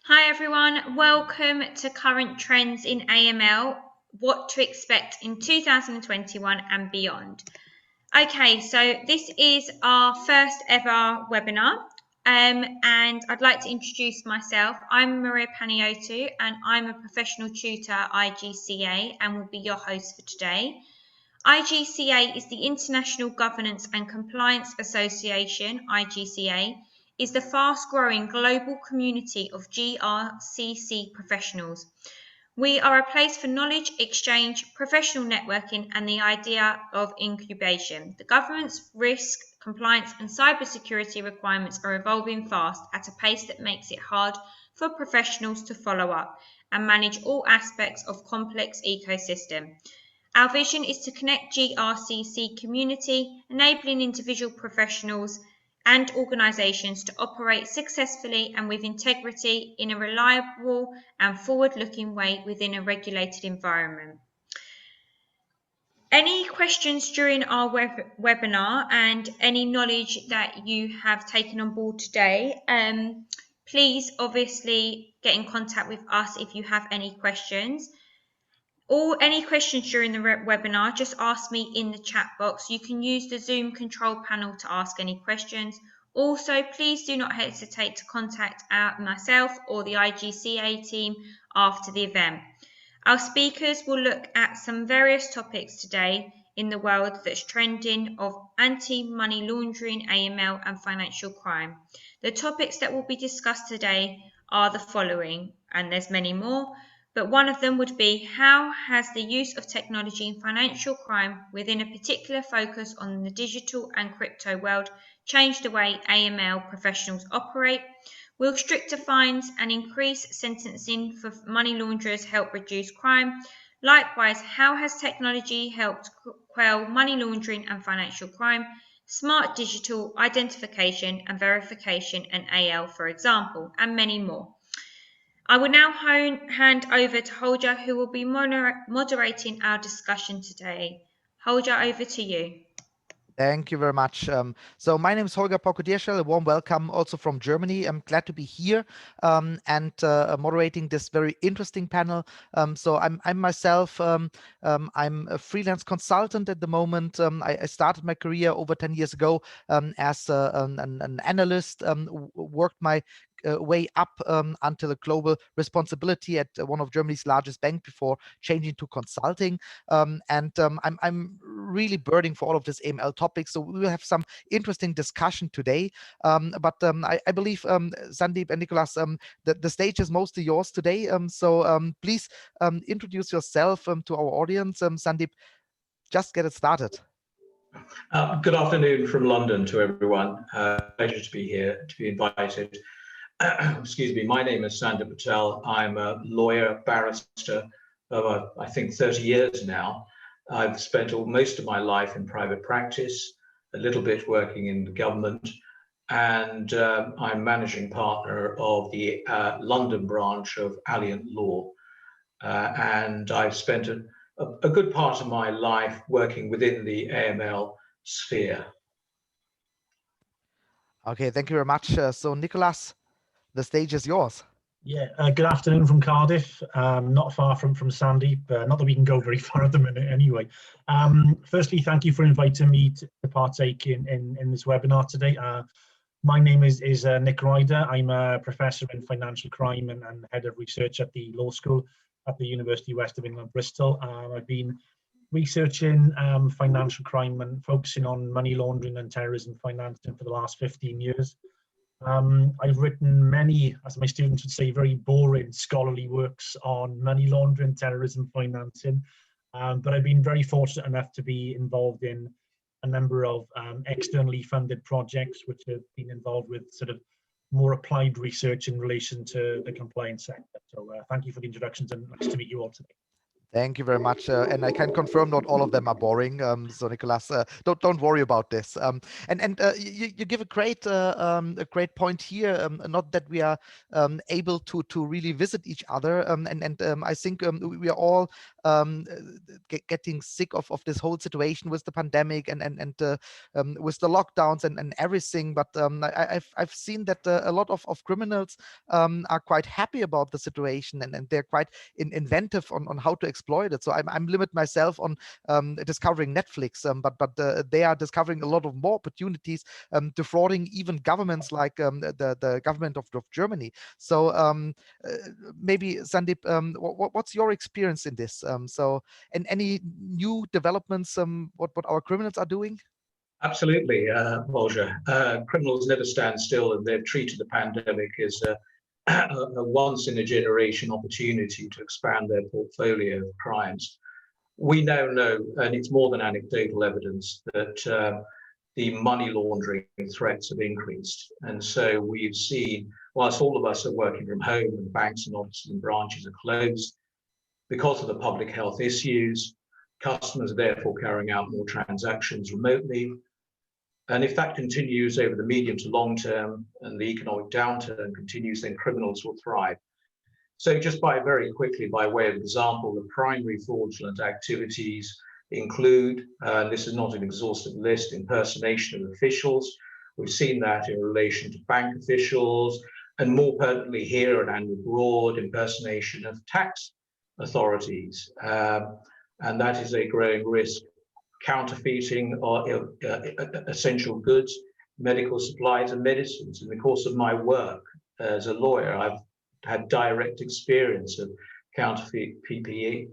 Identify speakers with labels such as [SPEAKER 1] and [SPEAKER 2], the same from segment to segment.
[SPEAKER 1] Hi everyone, welcome to Current Trends in AML, what to expect in 2021 and beyond. Okay, so this is our first ever webinar and I'd like to introduce myself. I'm Maria Paniotu and I'm a professional tutor at IGCA and will be your host for today. IGCA is the International Governance and Compliance Association, IGCA, is the fast-growing global community of GRCC professionals. We are a place for knowledge exchange, professional networking, and the idea of incubation. The government's risk, compliance, and cybersecurity requirements are evolving fast at a pace that makes it hard for professionals to follow up and manage all aspects of complex ecosystem. Our vision is to connect GRCC community, enabling individual professionals and organisations to operate successfully and with integrity in a reliable and forward-looking way within a regulated environment. Any questions during our webinar and any knowledge that you have taken on board today, please obviously get in contact with us if you have any questions. Or any questions during the webinar, just ask me in the chat box. You can use the Zoom control panel to ask any questions. Also, please do not hesitate to contact myself or the IGCA team after the event. Our speakers will look at some various topics today in the world that's trending of anti-money laundering, AML and financial crime. The topics that will be discussed today are the following, and there's many more. But one of them would be, how has the use of technology in financial crime within a particular focus on the digital and crypto world changed the way AML professionals operate? Will stricter fines and increased sentencing for money launderers help reduce crime? Likewise, how has technology helped quell money laundering and financial crime? Smart digital identification and verification and AL, for example, and many more. I will now hand over to Holger, who will be moderating our discussion today. Holger, over to you.
[SPEAKER 2] Thank you very much. So my name is Holger Pocodierschel. A warm welcome also from Germany. I'm glad to be here and moderating this very interesting panel. So I'm myself, I'm a freelance consultant at the moment. I started my career over 10 years ago as an analyst, worked my way up until a global responsibility at one of Germany's largest banks before changing to consulting. I'm really burning for all of this AML topics. So we will have some interesting discussion today. I believe Sandeep and Nicholas, the stage is mostly yours today. Please introduce yourself to our audience. Sandeep, just get it started.
[SPEAKER 3] Good afternoon from London to everyone. Pleasure to be here, to be invited. Excuse me, my name is Sandeep Patel. I'm a lawyer, barrister of, I think, 30 years now. I've spent most of my life in private practice, a little bit working in the government, and I'm managing partner of the London branch of Alliant Law. And I've spent a good part of my life working within the AML sphere.
[SPEAKER 2] Okay, thank you very much. So Nicholas, the stage is yours.
[SPEAKER 4] Yeah, good afternoon from Cardiff, not far from Sandeep, not that we can go very far at the minute anyway. Firstly, thank you for inviting me to partake in this webinar today. My name is Nick Ryder. I'm a professor in financial crime and head of research at the law school at the University West of England, Bristol. I've been researching financial crime and focusing on money laundering and terrorism financing for the last 15 years. I've written many, as my students would say, very boring scholarly works on money laundering, terrorism financing, but I've been very fortunate enough to be involved in a number of externally funded projects which have been involved with sort of more applied research in relation to the compliance sector. So thank you for the introductions and nice to meet you all today.
[SPEAKER 2] Thank you very much, and I can confirm not all of them are boring. So Nicholas, don't worry about this. And you give a great point here. Not that we are able to really visit each other, and I think we are all getting sick of this whole situation with the pandemic and with the lockdowns and everything. But I've seen that a lot of criminals are quite happy about the situation, and they're quite inventive on how to exploit it. So I'm limit myself on discovering Netflix, but they are discovering a lot of more opportunities, defrauding even governments like the government of Germany. So maybe Sandeep, what's your experience in this? And any new developments, what our criminals are doing?
[SPEAKER 3] Absolutely, Volja. Criminals never stand still, and they've treated the pandemic as a once-in-a-generation opportunity to expand their portfolio of crimes. We now know, and it's more than anecdotal evidence, that the money laundering threats have increased. And so we've seen, whilst all of us are working from home and banks and offices and branches are closed, because of the public health issues, customers are therefore carrying out more transactions remotely. And if that continues over the medium to long term and the economic downturn continues, then criminals will thrive. So just very quickly, by way of example, the primary fraudulent activities include, this is not an exhaustive list, impersonation of officials. We've seen that in relation to bank officials, and more pertinently here and abroad, impersonation of tax authorities. And that is a growing risk. Counterfeiting or essential goods, medical supplies and medicines. In the course of my work as a lawyer, I've had direct experience of counterfeit PPE.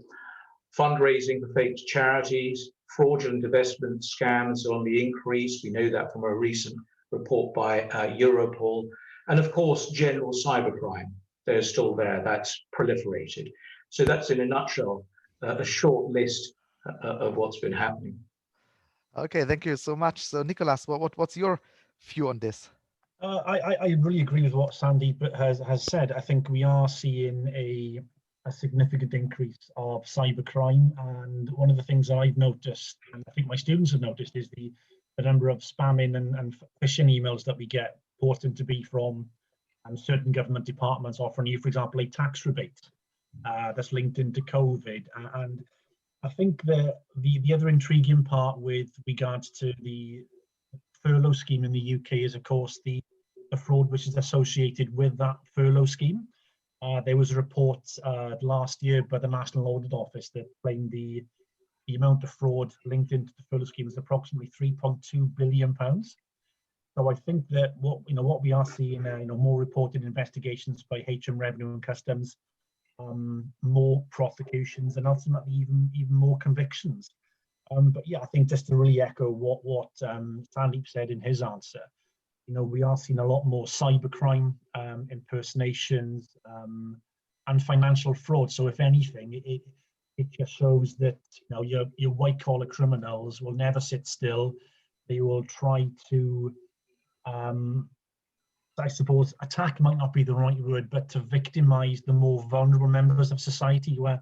[SPEAKER 3] Fundraising for fake charities, fraudulent investment scams are on the increase. We know that from a recent report by Europol. And of course, general cybercrime. They're still there. That's proliferated. So that's in a nutshell, a short list of what's been happening.
[SPEAKER 2] Okay, thank you so much. So Nicholas, what's your view on this?
[SPEAKER 4] I really agree with what Sandeep has said. I think we are seeing a significant increase of cybercrime, and one of the things I've noticed, and I think my students have noticed, is the number of spamming and phishing emails that we get purporting to be from certain government departments offering you, for example, a tax rebate that's linked into COVID. And I think the other intriguing part with regards to the furlough scheme in the UK is, of course, the fraud which is associated with that furlough scheme. There was a report last year by the National Audit Office that claimed the amount of fraud linked into the furlough scheme is approximately £3.2 billion. So I think that what we are seeing, more reported investigations by HM Revenue and Customs, more prosecutions, and ultimately even more convictions. But yeah, I think just to really echo what Sandeep said in his answer, we are seeing a lot more cybercrime, impersonations, and financial fraud. So if anything, it just shows that your white collar criminals will never sit still. They will try to I suppose attack might not be the right word, but to victimize the more vulnerable members of society, where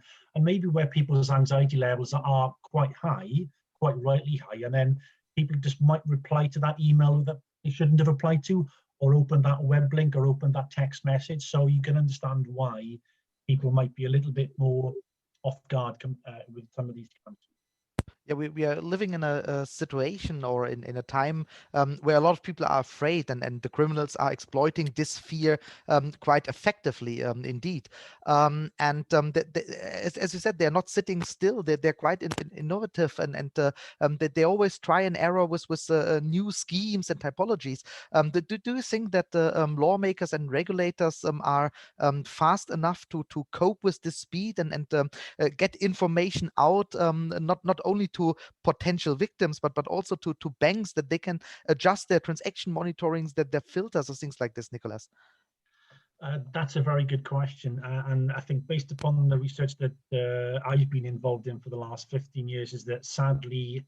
[SPEAKER 4] people's anxiety levels are quite high, quite rightly high, and then people just might reply to that email that they shouldn't have replied to, or open that web link, or open that text message. So you can understand why people might be a little bit more off guard with some of these camps.
[SPEAKER 2] Yeah, we are living in a situation or in a time where a lot of people are afraid, and the criminals are exploiting this fear quite effectively, indeed. As you said, they're not sitting still. They're quite innovative, and they always try and error with new schemes and typologies. Do you think that lawmakers and regulators are fast enough to cope with this speed and get information out, not only to potential victims, but also to banks, that they can adjust their transaction monitorings, their filters, or things like this, Nicholas?
[SPEAKER 4] That's a very good question. And I think based upon the research that I've been involved in for the last 15 years, is that sadly,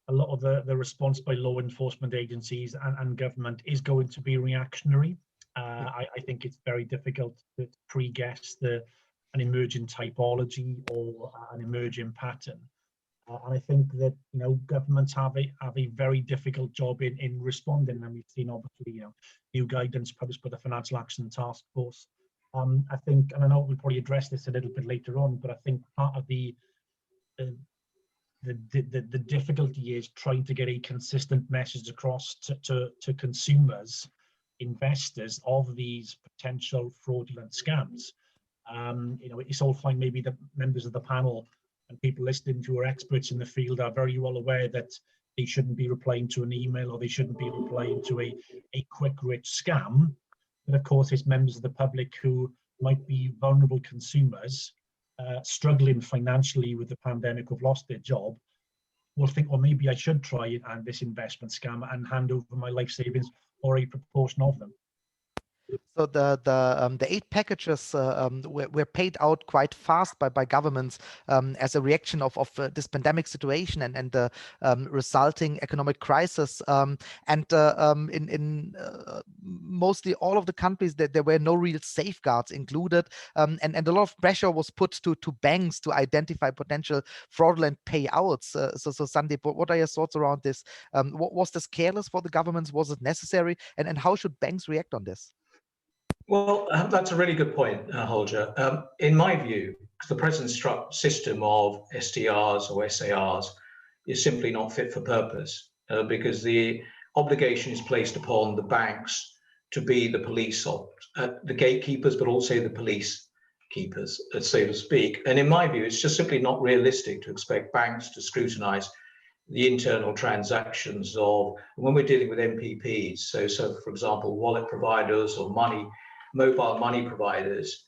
[SPEAKER 4] a lot of the response by law enforcement agencies and government is going to be reactionary. I think it's very difficult to pre-guess the an emerging typology or an emerging pattern. And I think that, you know, governments have a very difficult job in responding, and we've seen obviously, you know, new guidance published by the Financial Action Task Force. I think, and I know we'll probably address this a little bit later on, but I think part of the difficulty is trying to get a consistent message across to consumers, investors of these potential fraudulent scams. You know, it's all fine. Maybe the members of the panel and people listening who are experts in the field are very well aware that they shouldn't be replying to an email or they shouldn't be replying to a quick rich scam. But of course, it's members of the public who might be vulnerable consumers struggling financially with the pandemic, who've lost their job, will think, well, maybe I should try this investment scam and hand over my life savings or a proportion of them.
[SPEAKER 2] So the 8 packages were paid out quite fast by governments as a reaction of this pandemic situation and the resulting economic crisis. In mostly all of the countries, there were no real safeguards included, and a lot of pressure was put to banks to identify potential fraudulent payouts. So Sandeep, what are your thoughts around this? Was this careless for the governments? Was it necessary? And how should banks react on this?
[SPEAKER 3] Well, that's a really good point, Holger. In my view, the present system of STRs or SARs is simply not fit for purpose because the obligation is placed upon the banks to be the police of the gatekeepers, but also the police keepers, so to speak. And in my view, it's just simply not realistic to expect banks to scrutinize the internal transactions of, when we're dealing with MPPs. So for example, wallet providers or mobile money providers,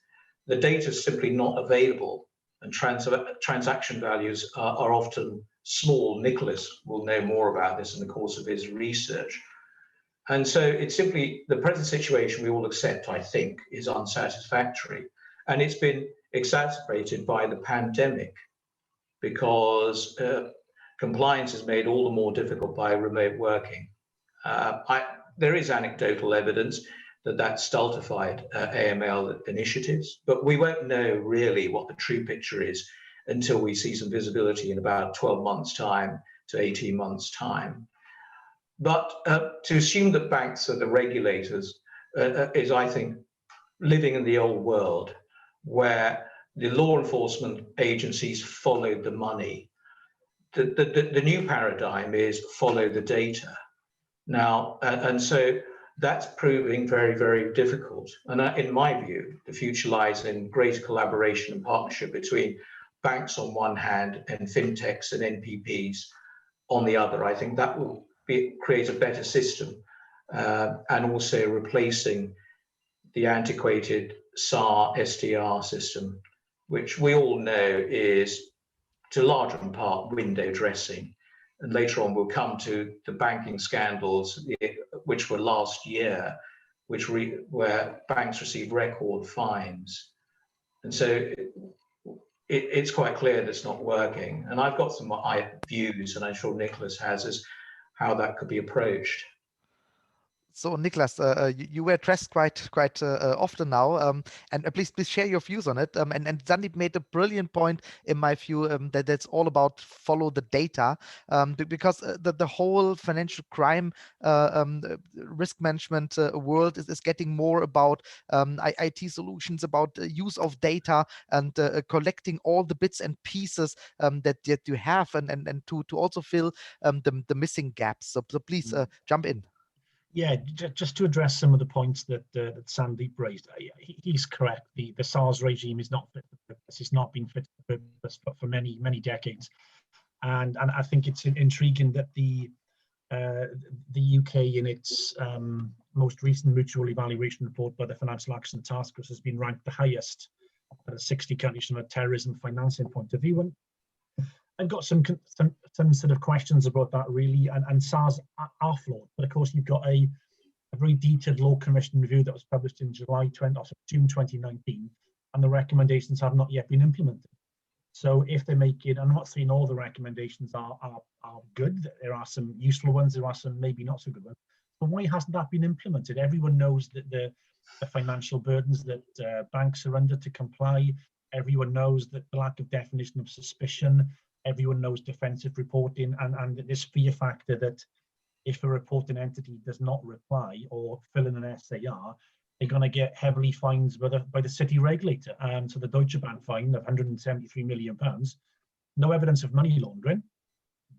[SPEAKER 3] the data is simply not available, and transaction values are often small. Nicholas will know more about this in the course of his research. And so it's simply, the present situation we all accept, I think, is unsatisfactory. And it's been exacerbated by the pandemic because compliance is made all the more difficult by remote working. There is anecdotal evidence that stultified AML initiatives, but we won't know really what the true picture is until we see some visibility in about 12 months' time to 18 months' time. But to assume that banks are the regulators is, I think, living in the old world where the law enforcement agencies followed the money. The new paradigm is follow the data. Now, and so that's proving very, very difficult. And in my view, the future lies in greater collaboration and partnership between banks on one hand and fintechs and NPPs on the other. I think that will create a better system and also replacing the antiquated SAR STR system, which we all know is to large part window dressing. And later on, we'll come to the banking scandals, which were last year, where banks received record fines. And so it's quite clear that's not working. And I've got some views, and I'm sure Nicholas has, as how that could be approached.
[SPEAKER 2] So, Nicholas, you were addressed quite often now, and please share your views on it. And Sandeep made a brilliant point, in my view, that it's all about follow the data, because the whole financial crime risk management world is getting more about IT solutions, about use of data, and collecting all the bits and pieces that you have, and to also fill the missing gaps. So please jump in.
[SPEAKER 4] Yeah, just to address some of the points that Sandeep raised, he's correct. The SARS regime is not fit for purpose. It's not been fit for purpose for many, many decades. And I think it's intriguing that the UK, in its most recent mutual evaluation report by the Financial Action Task Force, has been ranked the highest out of 60 countries from a terrorism financing point of view. And I've got some sort of questions about that, really, and SARS are flawed. But of course, you've got a very detailed Law Commission review that was published in June 2019, and the recommendations have not yet been implemented. So if they make it, I'm not saying all the recommendations are good. There are some useful ones, there are some maybe not so good ones. But why hasn't that been implemented? Everyone knows that the financial burdens that banks are under to comply. Everyone knows that the lack of definition of suspicion. Everyone knows defensive reporting, and this fear factor that if a reporting entity does not reply or fill in an SAR, they're going to get heavily fined by the city regulator. So the Deutsche Bank fine of £173 million, no evidence of money laundering,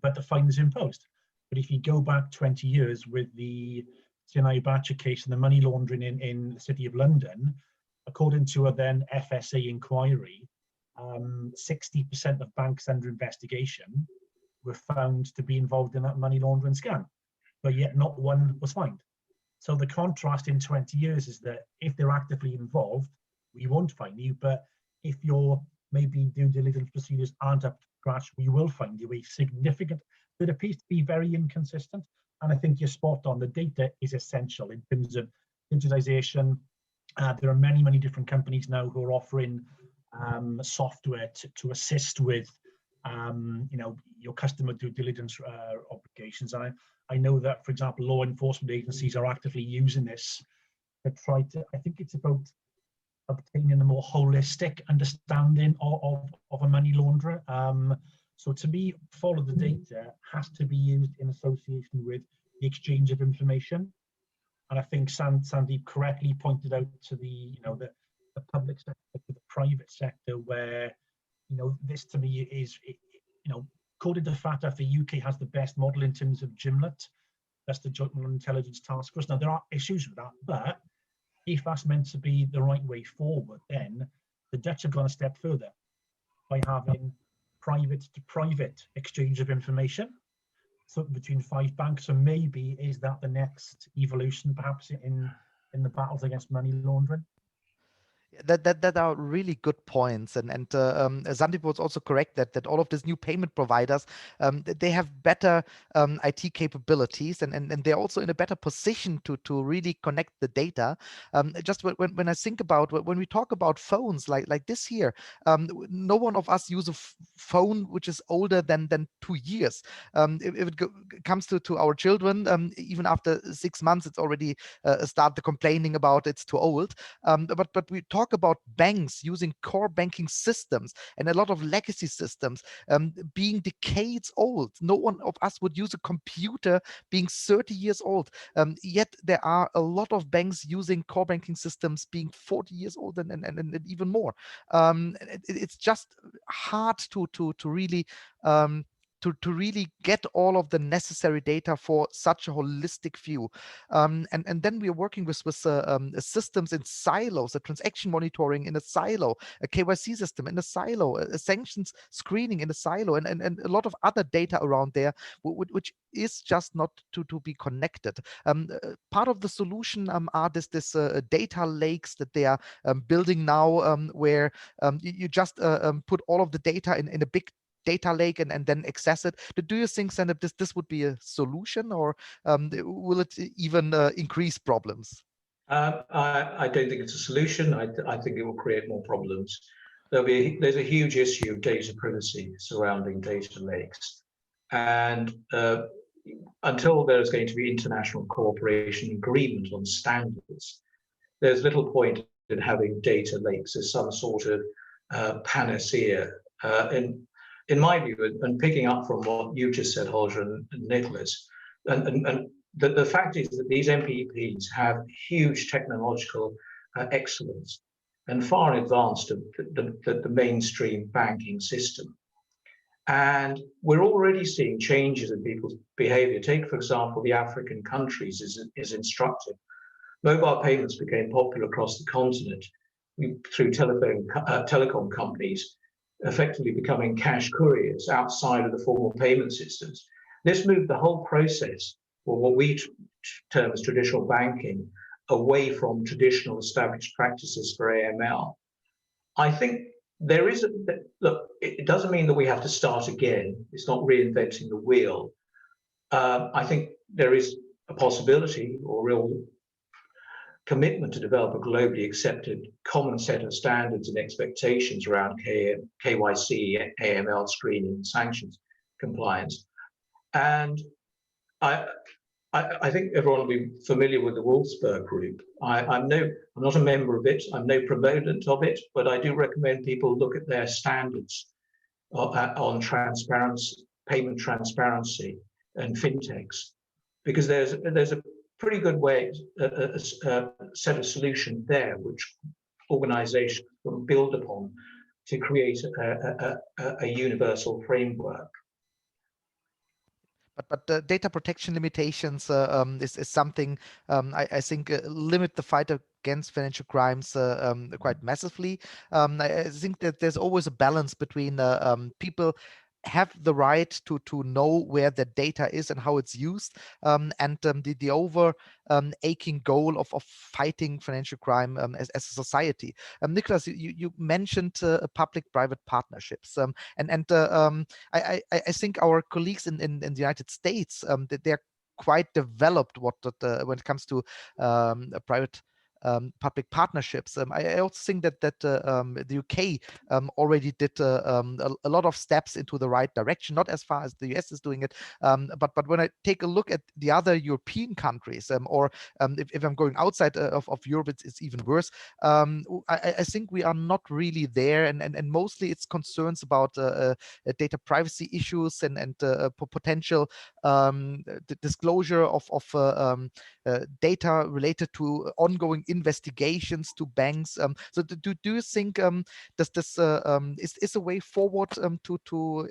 [SPEAKER 4] but the fine is imposed. But if you go back 20 years with the Sinai Bacha case and the money laundering in the City of London, according to a then FSA inquiry, 60% of banks under investigation were found to be involved in that money laundering scam, but yet not one was fined. So the contrast in 20 years is that if they're actively involved, we won't fine you, but if your maybe due diligence procedures aren't up to scratch, we will find you a significant, that appears to be very inconsistent. And I think you're spot on. The data is essential in terms of digitization. There are many, many different companies now who are offering software to assist with, your customer due diligence obligations. And I know that, for example, law enforcement agencies are actively using this to try to, I think it's about obtaining a more holistic understanding of a money launderer. So to me, follow the data has to be used in association with the exchange of information. And I think Sandeep correctly pointed out to the public sector, to the private sector, where, this to me is, according to FATF, the UK has the best model in terms of GIMLET. That's the Joint Intelligence Task Force. Now, there are issues with that, but if that's meant to be the right way forward, then the Dutch have gone a step further by having private to private exchange of information, so between 5 banks. So maybe is that the next evolution, perhaps, in the battles against money laundering?
[SPEAKER 2] That are really good points, and Sandeep was also correct that all of these new payment providers, they have better IT capabilities, and they're also in a better position to really connect the data. Just when I think about when we talk about phones like this here, no one of us use a phone which is older than 2 years. If it comes to our children, even after 6 months, it's already start complaining about it's too old. But we talk about banks using core banking systems and a lot of legacy systems being decades old. No one of us would use a computer being 30 years old. Yet there are a lot of banks using core banking systems being 40 years old and even more. It's just hard to really to really get all of the necessary data for such a holistic view. And then we are working with systems in silos, a transaction monitoring in a silo, a KYC system in a silo, a sanctions screening in a silo, and a lot of other data around there, which is just not to be connected. Part of the solution are this data lakes that they are building now, where you just put all of the data in a big data lake and then access it. Do you think, Sandeep, this would be a solution, or will it even increase problems?
[SPEAKER 3] I don't think it's a solution. I think it will create more problems. There's a huge issue of data privacy surrounding data lakes, and until there's going to be international cooperation agreement on standards, there's little point in having data lakes as some sort of panacea. In my view, and picking up from what you just said, Holger and Nicholas, and the fact is that these MPPs have huge technological excellence and far advanced the mainstream banking system. And we're already seeing changes in people's behavior. Take, for example, the African countries is instructive. Mobile payments became popular across the continent through telecom companies effectively becoming cash couriers outside of the formal payment systems. This moved the whole process, or what we term as traditional banking, away from traditional established practices for AML. I think there is look, it doesn't mean that we have to start again. It's not reinventing the wheel. I think there is a possibility or real commitment to develop a globally accepted common set of standards and expectations around KYC, AML screening, and sanctions compliance. And I I think everyone will be familiar with the Wolfsburg Group. I'm not a member of it. I'm no proponent of it, but I do recommend people look at their standards on transparency, payment transparency, and fintechs, because there's a pretty good way, a set of solutions there which organizations can build upon to create a universal framework.
[SPEAKER 2] But data protection limitations is something I think limit the fight against financial crimes quite massively. I think that there's always a balance between people have the right to know where the data is and how it's used, and the over aching goal of fighting financial crime as a society. Nicholas, you mentioned public-private partnerships, and I think our colleagues in the United States, they're quite developed when it comes to private public partnerships. I also think that the UK already did a lot of steps into the right direction, not as far as the US is doing it, but when I take a look at the other European countries, or if I'm going outside of Europe, it's even worse. I think we are not really there, and mostly it's concerns about data privacy issues and potential disclosure of data related to ongoing investigations to banks. So do you think does this is a way forward to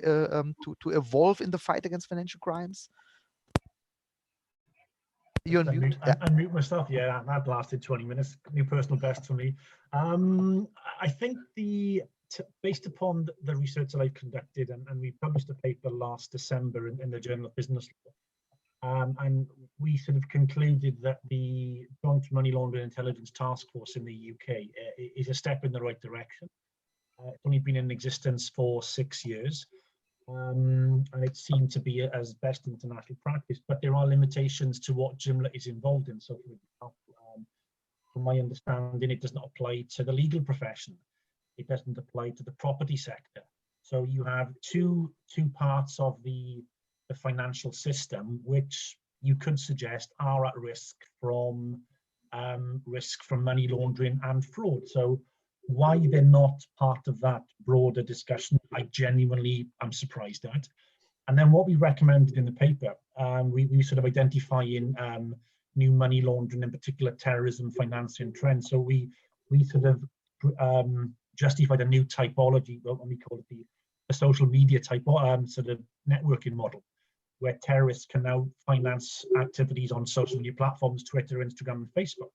[SPEAKER 2] evolve in the fight against financial crimes? You're on mute.
[SPEAKER 4] Unmute myself. Yeah, that lasted 20 minutes. New personal best for me. I think based upon the research that I've conducted, and we published a paper last December in the Journal of Business Law. And we sort of concluded that the Joint Money Laundering Intelligence Task Force in the UK is a step in the right direction. It's only been in existence for 6 years, and it seemed to be as best international practice, but there are limitations to what JIMLA is involved in. So, for example, from my understanding, it does not apply to the legal profession. It doesn't apply to the property sector. So you have two parts of the financial system which you could suggest are at risk from money laundering and fraud. So why they're not part of that broader discussion, I genuinely am surprised at. And then what we recommended in the paper, we sort of identifying new money laundering, in particular terrorism financing trends. So we sort of justified a new typology, well, we call it the social media type sort of networking model, where terrorists can now finance activities on social media platforms, Twitter, Instagram, and Facebook.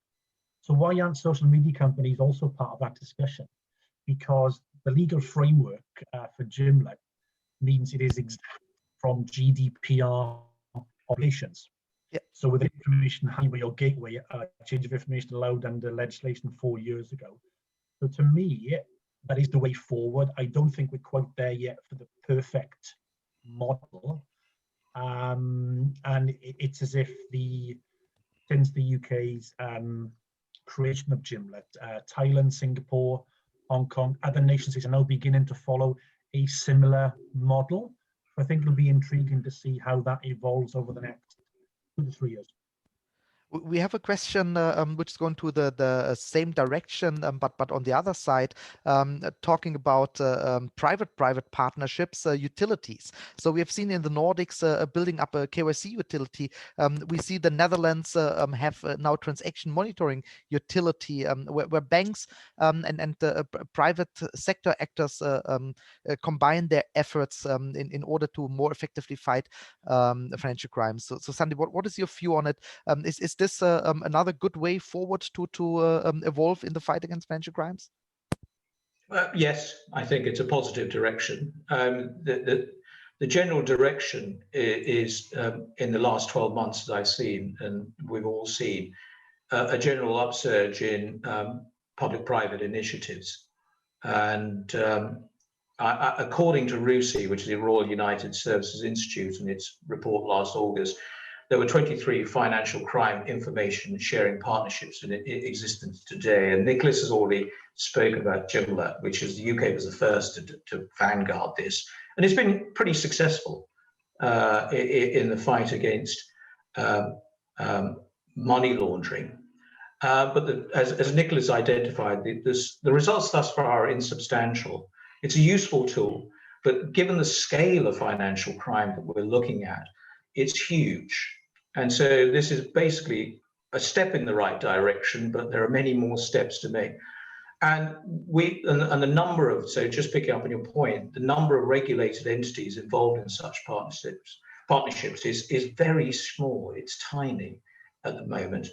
[SPEAKER 4] So why aren't social media companies also part of that discussion? Because the legal framework for JIMLA means it is exempt from GDPR obligations.
[SPEAKER 2] Yep.
[SPEAKER 4] So with information highway or gateway, change of information allowed under legislation 4 years ago. So to me, that is the way forward. I don't think we're quite there yet for the perfect model. And it's as if since the UK's creation of JIMLA, Thailand, Singapore, Hong Kong, other nations are now beginning to follow a similar model. So I think it'll be intriguing to see how that evolves over the next 2 to 3 years.
[SPEAKER 2] We have a question which is going to the same direction, but on the other side, talking about private partnerships, utilities. So we have seen in the Nordics building up a KYC utility. We see the Netherlands have now transaction monitoring utility, where banks and private sector actors combine their efforts in order to more effectively fight financial crimes. So Sandy, what is your view on it? Is this another good way forward to evolve in the fight against financial crimes?
[SPEAKER 3] Yes, I think it's a positive direction. The general direction is in the last 12 months, as I've seen, and we've all seen, a general upsurge in public-private initiatives. And according to RUSI, which is the Royal United Services Institute, and its report last August, there were 23 financial crime information sharing partnerships in existence today. And Nicholas has already spoken about JIMLA, which is the UK was the first to vanguard this. And it's been pretty successful in the fight against money laundering. But as Nicholas identified, the results thus far are insubstantial. It's a useful tool, but given the scale of financial crime that we're looking at, it's huge. And so this is basically a step in the right direction, but there are many more steps to make. And the number of, so just picking up on your point, the number of regulated entities involved in such partnerships is very small. It's tiny at the moment.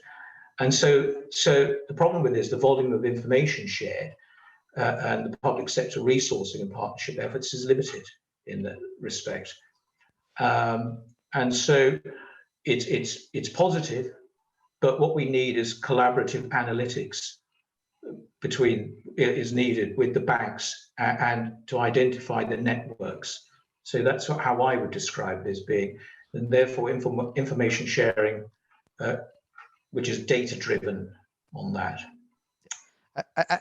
[SPEAKER 3] And so the problem with this, the volume of information shared and the public sector resourcing and partnership efforts is limited in that respect. And so it's positive, but what we need is collaborative analytics is needed with the banks and to identify the networks. So that's how I would describe this being, and therefore information sharing, which is data driven on that.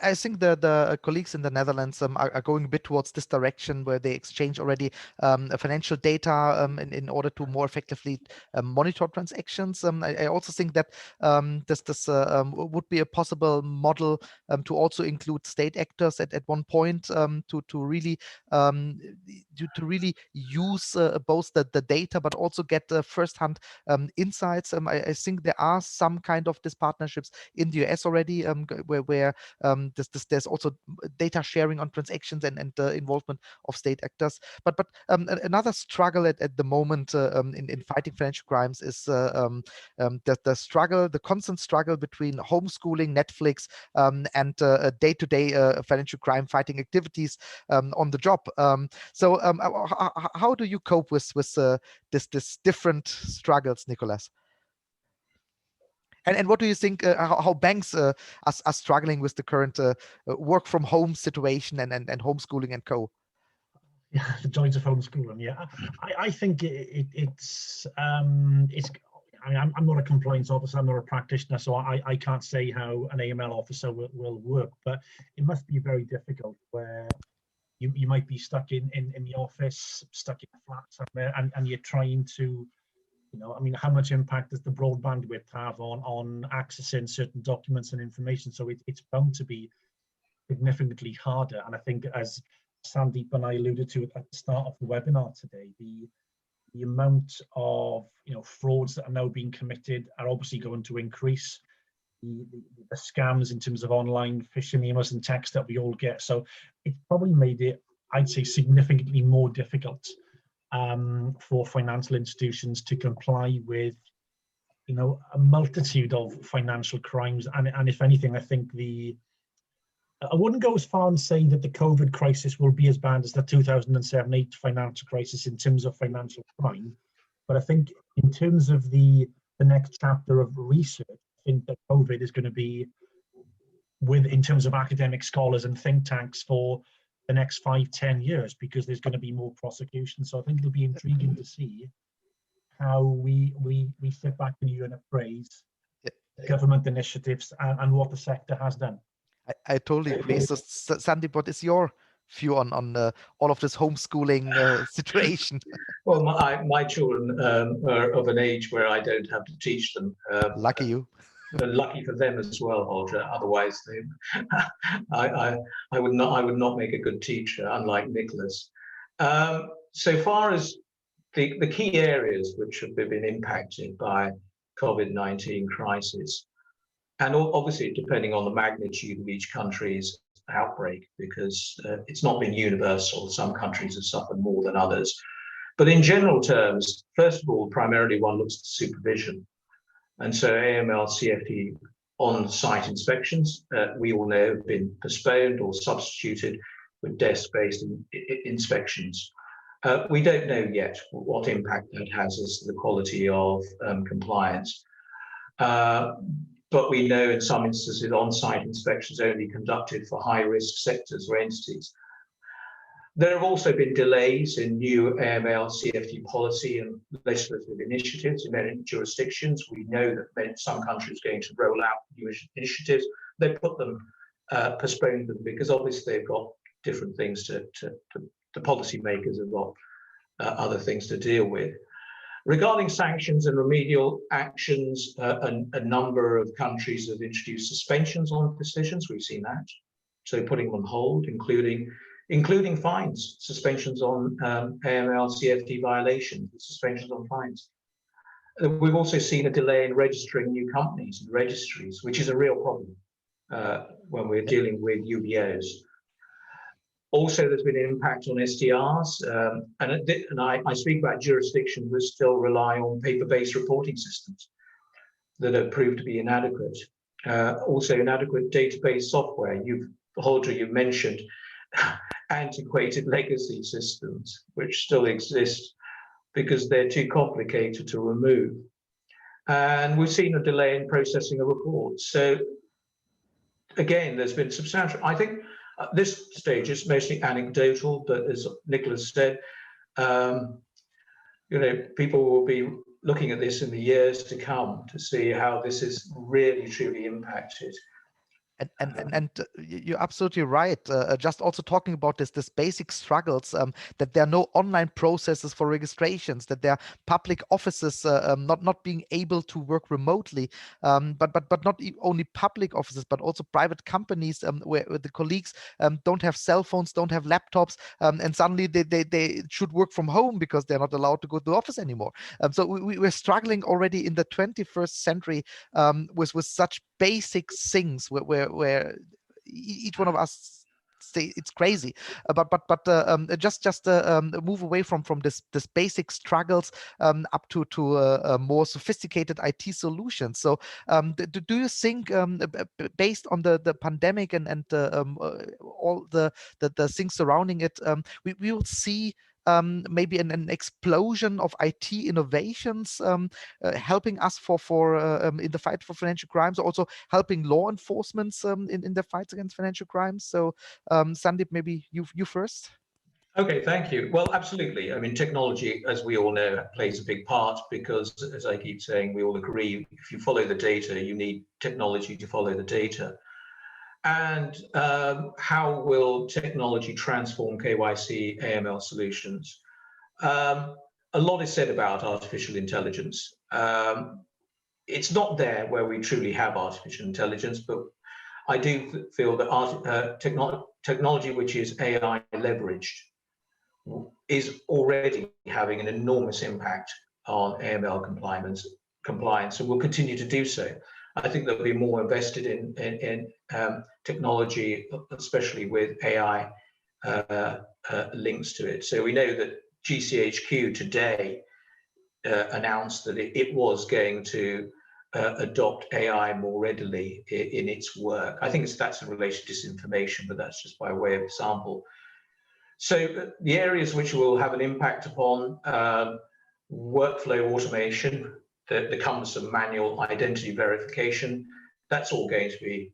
[SPEAKER 2] I think the colleagues in the Netherlands are going a bit towards this direction where they exchange already financial data in order to more effectively monitor transactions. I also think that this would be a possible model to also include state actors at one point to really use both the data but also get first-hand insights. I think there are some kind of these partnerships in the US already where there's also data sharing on transactions and the involvement of state actors. But another struggle at the moment in fighting financial crimes is the constant struggle between homeschooling, Netflix, and day-to-day financial crime fighting activities on the job. So how do you cope with this different struggles, Nicholas? And what do you think how banks are struggling with the current work from home situation and homeschooling and co?
[SPEAKER 4] Yeah, the joys of homeschooling. Yeah, I think it's. I mean, I'm not a compliance officer. I'm not a practitioner, so I can't say how an AML officer will work. But it must be very difficult where you might be stuck in the office, stuck in a flat somewhere, and you're trying to. I mean, how much impact does the broadband width have on accessing certain documents and information? So it's bound to be significantly harder. And I think, as Sandeep and I alluded to at the start of the webinar today, the amount of frauds that are now being committed are obviously going to increase. The scams in terms of online phishing emails and texts that we all get. So it's probably made it, I'd say, significantly more difficult for financial institutions to comply with, a multitude of financial crimes. And if anything, I think I wouldn't go as far and say that the COVID crisis will be as bad as the 2007-8 financial crisis in terms of financial crime. But I think in terms of the next chapter of research, I think that COVID is going to be, in terms of academic scholars and think tanks for the next 5-10 years, because there's going to be more prosecution. So I think it'll be intriguing to see how we sit back in and appraise government initiatives and what the sector has done.
[SPEAKER 2] I totally agree. So Sandeep, what is your view on all of this homeschooling situation?
[SPEAKER 3] Well, my children are of an age where I don't have to teach them.
[SPEAKER 2] Lucky you.
[SPEAKER 3] Lucky for them as well, Holger. Otherwise, I would not make a good teacher, unlike Nicholas. So far as the key areas which have been impacted by COVID-19 crisis, and obviously depending on the magnitude of each country's outbreak, because it's not been universal. Some countries have suffered more than others. But in general terms, first of all, primarily one looks at supervision. And so AML CFT on-site inspections, we all know, have been postponed or substituted with desk-based inspections. We don't know yet what impact that has as to the quality of compliance. But we know in some instances on-site inspections are only conducted for high-risk sectors or entities. There have also been delays in new AML CFT policy and legislative initiatives in many jurisdictions. We know that some countries are going to roll out new initiatives. They put them, postponed them, because obviously they've got different things the policymakers have got other things to deal with. Regarding sanctions and remedial actions, a number of countries have introduced suspensions on decisions. We've seen that. So putting them on hold, including fines, suspensions on AML, CFT violations, suspensions on fines. We've also seen a delay in registering new companies and registries, which is a real problem when we're dealing with UBOs. Also, there's been an impact on STRs, and I speak about jurisdictions that still rely on paper-based reporting systems that have proved to be inadequate. Also, inadequate database software. Holger, you mentioned antiquated legacy systems, which still exist because they're too complicated to remove. And we've seen a delay in processing of reports. So again, there's been substantial, I think at this stage it's mostly anecdotal, but as Nicholas said, people will be looking at this in the years to come to see how this is really truly impacted.
[SPEAKER 2] And you're absolutely right. Just also talking about this basic struggles, that there are no online processes for registrations, that there are public offices not being able to work remotely, but not only public offices, but also private companies where the colleagues don't have cell phones, don't have laptops, and suddenly they should work from home because they're not allowed to go to the office anymore. So we're struggling already in the 21st century with such basic things where each one of us say it's crazy, but just move away from this basic struggles up to more sophisticated IT solutions. So do you think, based on the pandemic and all the things surrounding it, we will see maybe an explosion of IT innovations helping us for in the fight for financial crimes, also helping law enforcement in the fights against financial crimes? So Sandeep, maybe you first.
[SPEAKER 3] Okay, thank you. Well, absolutely. I mean, technology, as we all know, plays a big part because, as I keep saying, we all agree, if you follow the data, you need technology to follow the data. And how will technology transform KYC AML solutions? A lot is said about artificial intelligence. It's not there where we truly have artificial intelligence, but I do feel that technology which is AI leveraged is already having an enormous impact on AML compliance, and will continue to do so. I think there'll be more invested in technology, especially with AI links to it. So we know that GCHQ today announced that it was going to adopt AI more readily in its work. I think that's in relation to disinformation, but that's just by way of example. So the areas which will have an impact upon workflow automation, the cumbersome manual identity verification, that's all going to be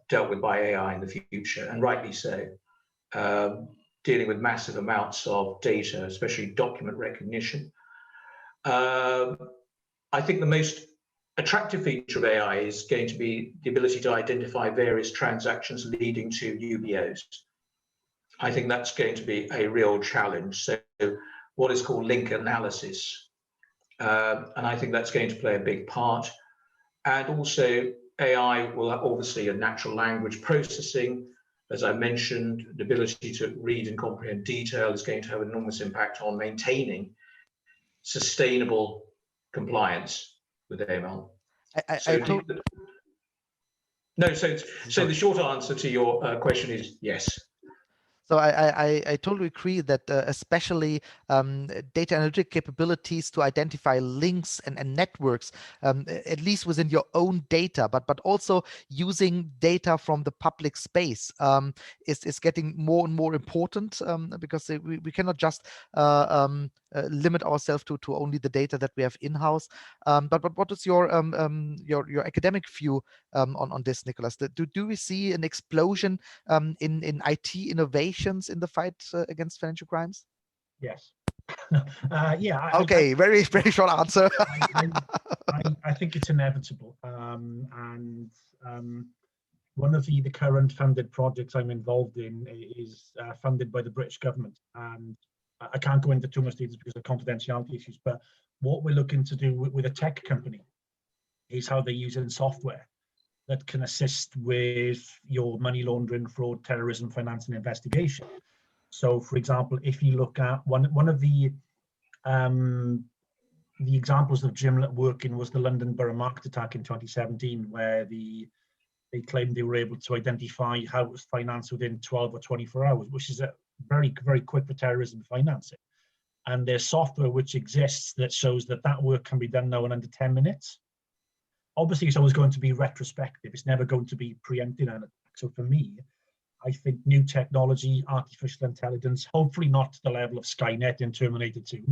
[SPEAKER 3] dealt with by AI in the future, and rightly so. Dealing with massive amounts of data, especially document recognition. I think the most attractive feature of AI is going to be the ability to identify various transactions leading to UBOs. I think that's going to be a real challenge. So what is called link analysis. And I think that's going to play a big part. And also AI will have obviously a natural language processing. As I mentioned, the ability to read and comprehend detail is going to have an enormous impact on maintaining sustainable compliance with AML. So the short answer to your question is yes.
[SPEAKER 2] So I totally agree that especially data analytic capabilities to identify links and networks, at least within your own data, but also using data from the public space is getting more and more important, because we cannot just limit ourselves to only the data that we have in-house. But what is your academic view on this, Nicholas? Do we see an explosion in IT innovation in the fight against financial crimes?
[SPEAKER 4] Yes.
[SPEAKER 2] Yeah. Okay. Very short answer.
[SPEAKER 4] I think it's inevitable. And one of the current funded projects I'm involved in is funded by the British government, and I can't go into too much details because of confidentiality issues, but what we're looking to do with a tech company is how they're using software that can assist with your money laundering, fraud, terrorism, finance, and investigation. So, for example, if you look at one of the examples of Gimlet working was the London Borough Market attack in 2017, where they claimed they were able to identify how it was financed within 12 or 24 hours, which is a very, very quick for terrorism financing. And there's software which exists that shows that that work can be done now in under 10 minutes. Obviously, it's always going to be retrospective. It's never going to be preempting an attack. So for me, I think new technology, artificial intelligence, hopefully not to the level of Skynet in Terminator 2,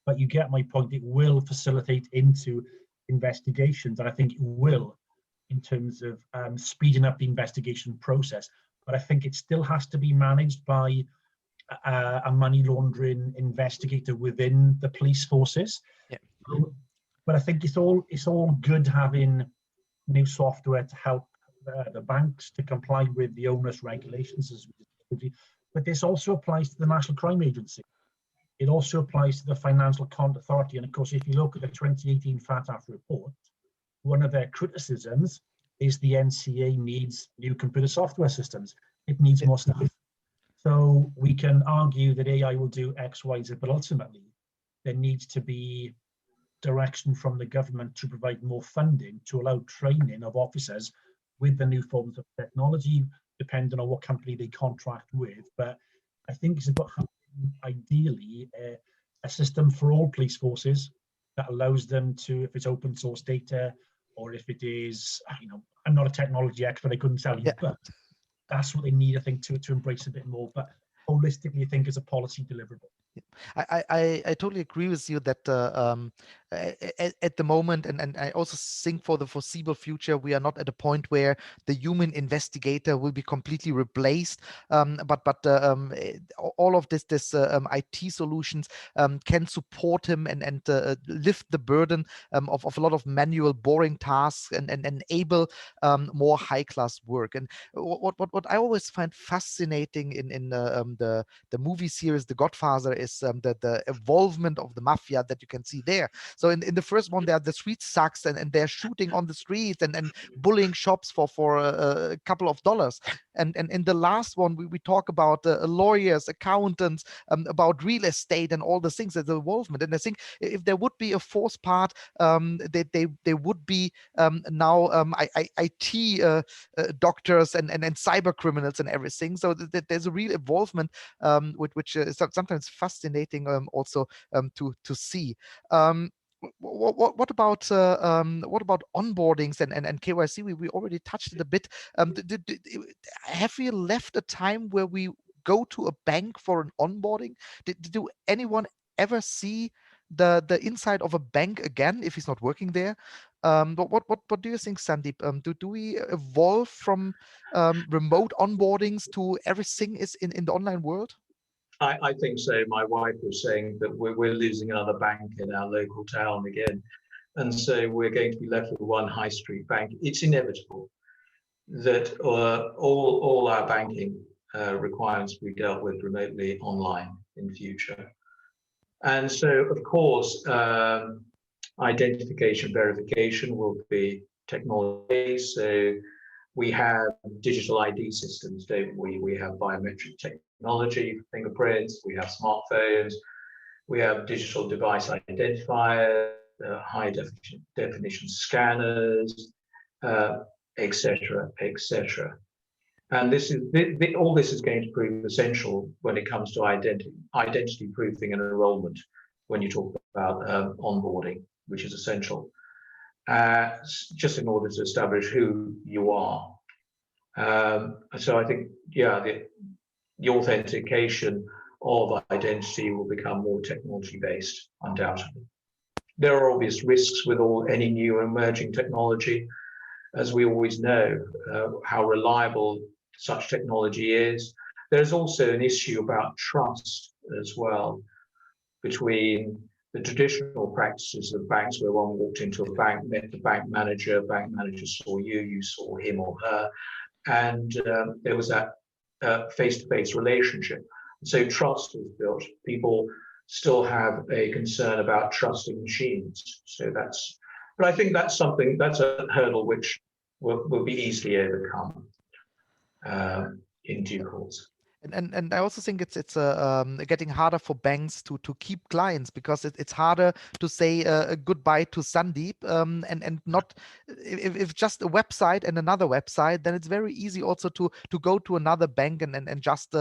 [SPEAKER 4] but you get my point, it will facilitate into investigations. And I think it will in terms of speeding up the investigation process. But I think it still has to be managed by a money laundering investigator within the police forces. Yeah. But I think it's all good having new software to help the banks to comply with the onerous regulations, but this also applies to the National Crime Agency. It also applies to the Financial Conduct Authority. And of course, if you look at the 2018 FATF report, one of their criticisms is the NCA needs new computer software systems. It needs more staff. So we can argue that AI will do X, Y, Z, but ultimately there needs to be direction from the government to provide more funding to allow training of officers with the new forms of technology, depending on what company they contract with. But I think it's about having, ideally, a system for all police forces that allows them to, if it's open source data, or if it is, I'm not a technology expert, I couldn't tell you, but that's what they need, I think, to embrace a bit more. But holistically, I think, as a policy deliverable.
[SPEAKER 2] I totally agree with you that at the moment, and I also think for the foreseeable future, we are not at a point where the human investigator will be completely replaced. But all of this IT solutions can support him and lift the burden of a lot of manual, boring tasks and enable more high class work. And what I always find fascinating in the movie series The Godfather is the evolvement of the mafia that you can see there. So in the first one, the street sucks and they're shooting on the streets and bullying shops for a couple of dollars. And in the last one, we talk about lawyers, accountants, about real estate and all the things, that the involvement. And I think if there would be a fourth part, they would be now IT doctors and cyber criminals and everything. So there's a real involvement, which is sometimes fascinating also to see. What about onboardings and KYC? We already touched it a bit. Have we left a time where we go to a bank for an onboarding? Do anyone ever see the inside of a bank again if he's not working there? What do you think, Sandeep? Do we evolve from remote onboardings to everything is in the online world?
[SPEAKER 3] I think so. My wife was saying that we're losing another bank in our local town again. And so we're going to be left with one high street bank. It's inevitable that all our banking requirements will be dealt with remotely online in future. And so, of course, identification verification will be technology. So we have digital ID systems, don't we? We have biometric technology, fingerprints, we have smartphones, we have digital device identifiers, high definition scanners, etc., etc. And all this is going to prove essential when it comes to identity proofing and enrollment, when you talk about onboarding, which is essential, just in order to establish who you are. So I think, the authentication of identity will become more technology-based, undoubtedly. There are obvious risks with any new emerging technology. As we always know, how reliable such technology is. There's also an issue about trust as well, between the traditional practices of banks, where one walked into a bank, met the bank manager saw you saw him or her, and there was that face-to-face relationship. So trust was built. People still have a concern about trusting machines. So but I think that's a hurdle which will be easily overcome in due course.
[SPEAKER 2] And I also think it's getting harder for banks to keep clients, because it's harder to say goodbye to Sandeep and not if just a website and another website, then it's very easy also to go to another bank and just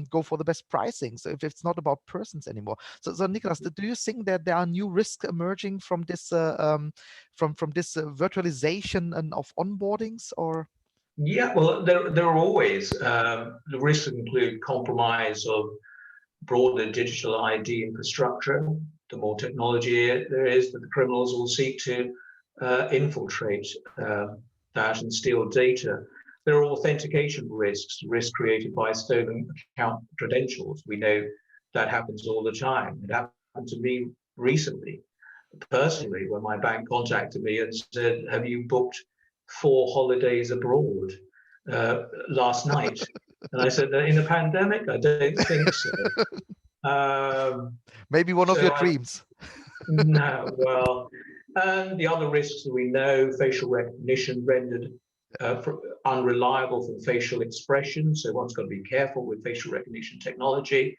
[SPEAKER 2] go for the best pricing. So if it's not about persons anymore. So Nicholas, do you think that there are new risks emerging from this from this virtualization and of onboardings, or?
[SPEAKER 3] Yeah, well, there are always the risks include compromise of broader digital ID infrastructure. The more technology there is, that the criminals will seek to infiltrate that and steal data. There are authentication risks created by stolen account credentials. We know that happens all the time. It happened to me recently, personally, when my bank contacted me and said, "Have you booked 4 holidays abroad last night?" And I said, "In a pandemic, I don't think so."
[SPEAKER 2] Maybe one of your dreams.
[SPEAKER 3] No, well, and the other risks that we know, facial recognition rendered unreliable from facial expression. So one's got to be careful with facial recognition technology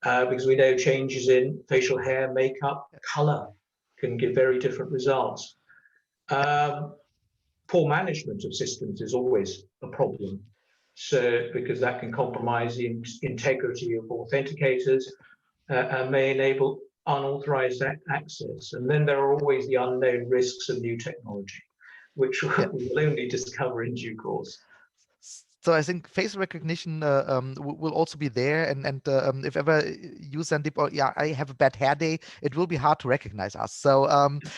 [SPEAKER 3] because we know changes in facial hair, makeup, color can give very different results. Poor management of systems is always a problem. So, because that can compromise the integrity of authenticators and may enable unauthorized access. And then there are always the unknown risks of new technology, which we will only discover in due course.
[SPEAKER 2] So I think face recognition will also be there, and if ever you, Sandeep, or I have a bad hair day, it will be hard to recognize us. So,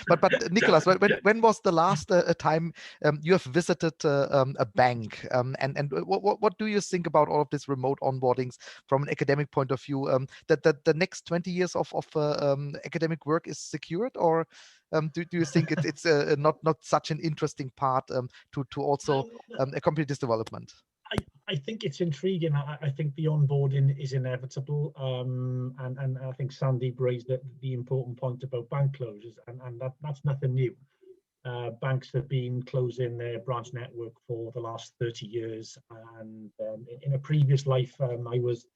[SPEAKER 2] but Nicholas, when was the last time you have visited a bank? And what do you think about all of this remote onboardings from an academic point of view? That the next 20 years of academic work is secured, or do you think it's not such an interesting part to also accompany this development?
[SPEAKER 4] I think it's intriguing. I think the onboarding is inevitable, and I think Sandeep raised the important point about bank closures, and that's nothing new. Banks have been closing their branch network for the last 30 years, and in a previous life, I was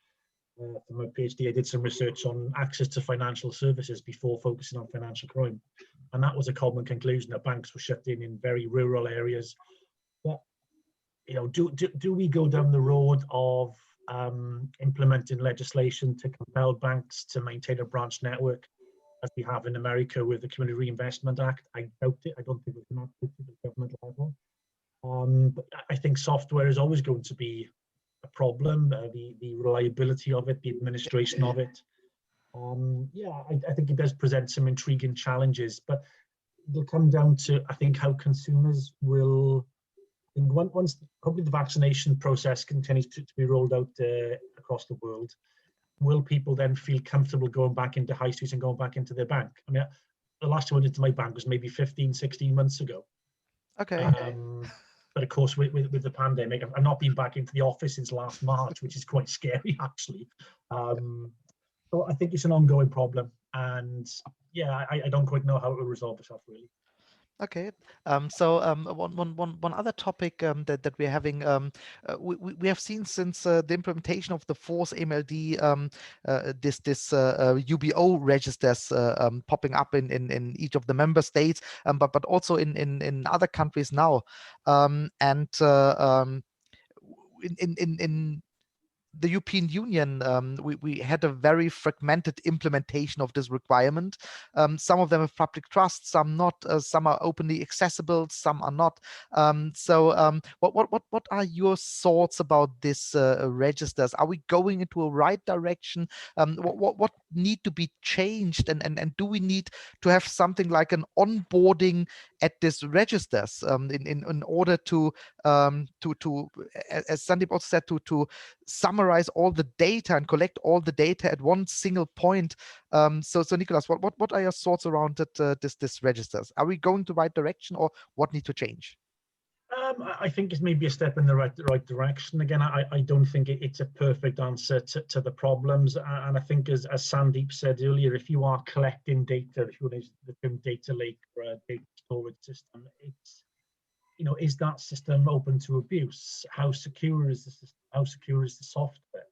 [SPEAKER 4] for my PhD, I did some research on access to financial services before focusing on financial crime, and that was a common conclusion, that banks were shut in very rural areas. But do we go down the road of implementing legislation to compel banks to maintain a branch network, as we have in America with the Community Reinvestment Act? I doubt it. I don't think it's enacted at the government level. But I think software is always going to be a problem. The reliability of it, the administration of it. I think it does present some intriguing challenges, but they'll come down to, I think, how consumers will. Once hopefully the vaccination process continues to be rolled out across the world, will people then feel comfortable going back into high streets and going back into their bank? I mean, the last time I went into my bank was maybe 15, 16 months ago.
[SPEAKER 2] Okay.
[SPEAKER 4] But of course, with the pandemic, I've not been back into the office since last March, which is quite scary, actually. So I think it's an ongoing problem, and I don't quite know how it will resolve itself, really.
[SPEAKER 2] Okay. So one other topic that we're having, we have seen since the implementation of the fourth AMLD, this UBO registers popping up in each of the member states, but also in other countries now, and in the European Union, we had a very fragmented implementation of this requirement. Some of them have public trust, some not. Some are openly accessible, some are not. What are your thoughts about this registers? Are we going into a right direction? What need to be changed, and do we need to have something like an onboarding at this registers in order to as Sandeep also said, to summarize all the data and collect all the data at one single point. So Nicholas, what are your thoughts around this registers? Are we going the right direction, or what need to change?
[SPEAKER 4] I think it's maybe a step in the right direction. Again, I don't think it's a perfect answer to the problems. And I think, as Sandeep said earlier, if you are collecting data, if you want to use the term data lake or a data storage system, it's, is that system open to abuse? How secure is the system? How secure is the software?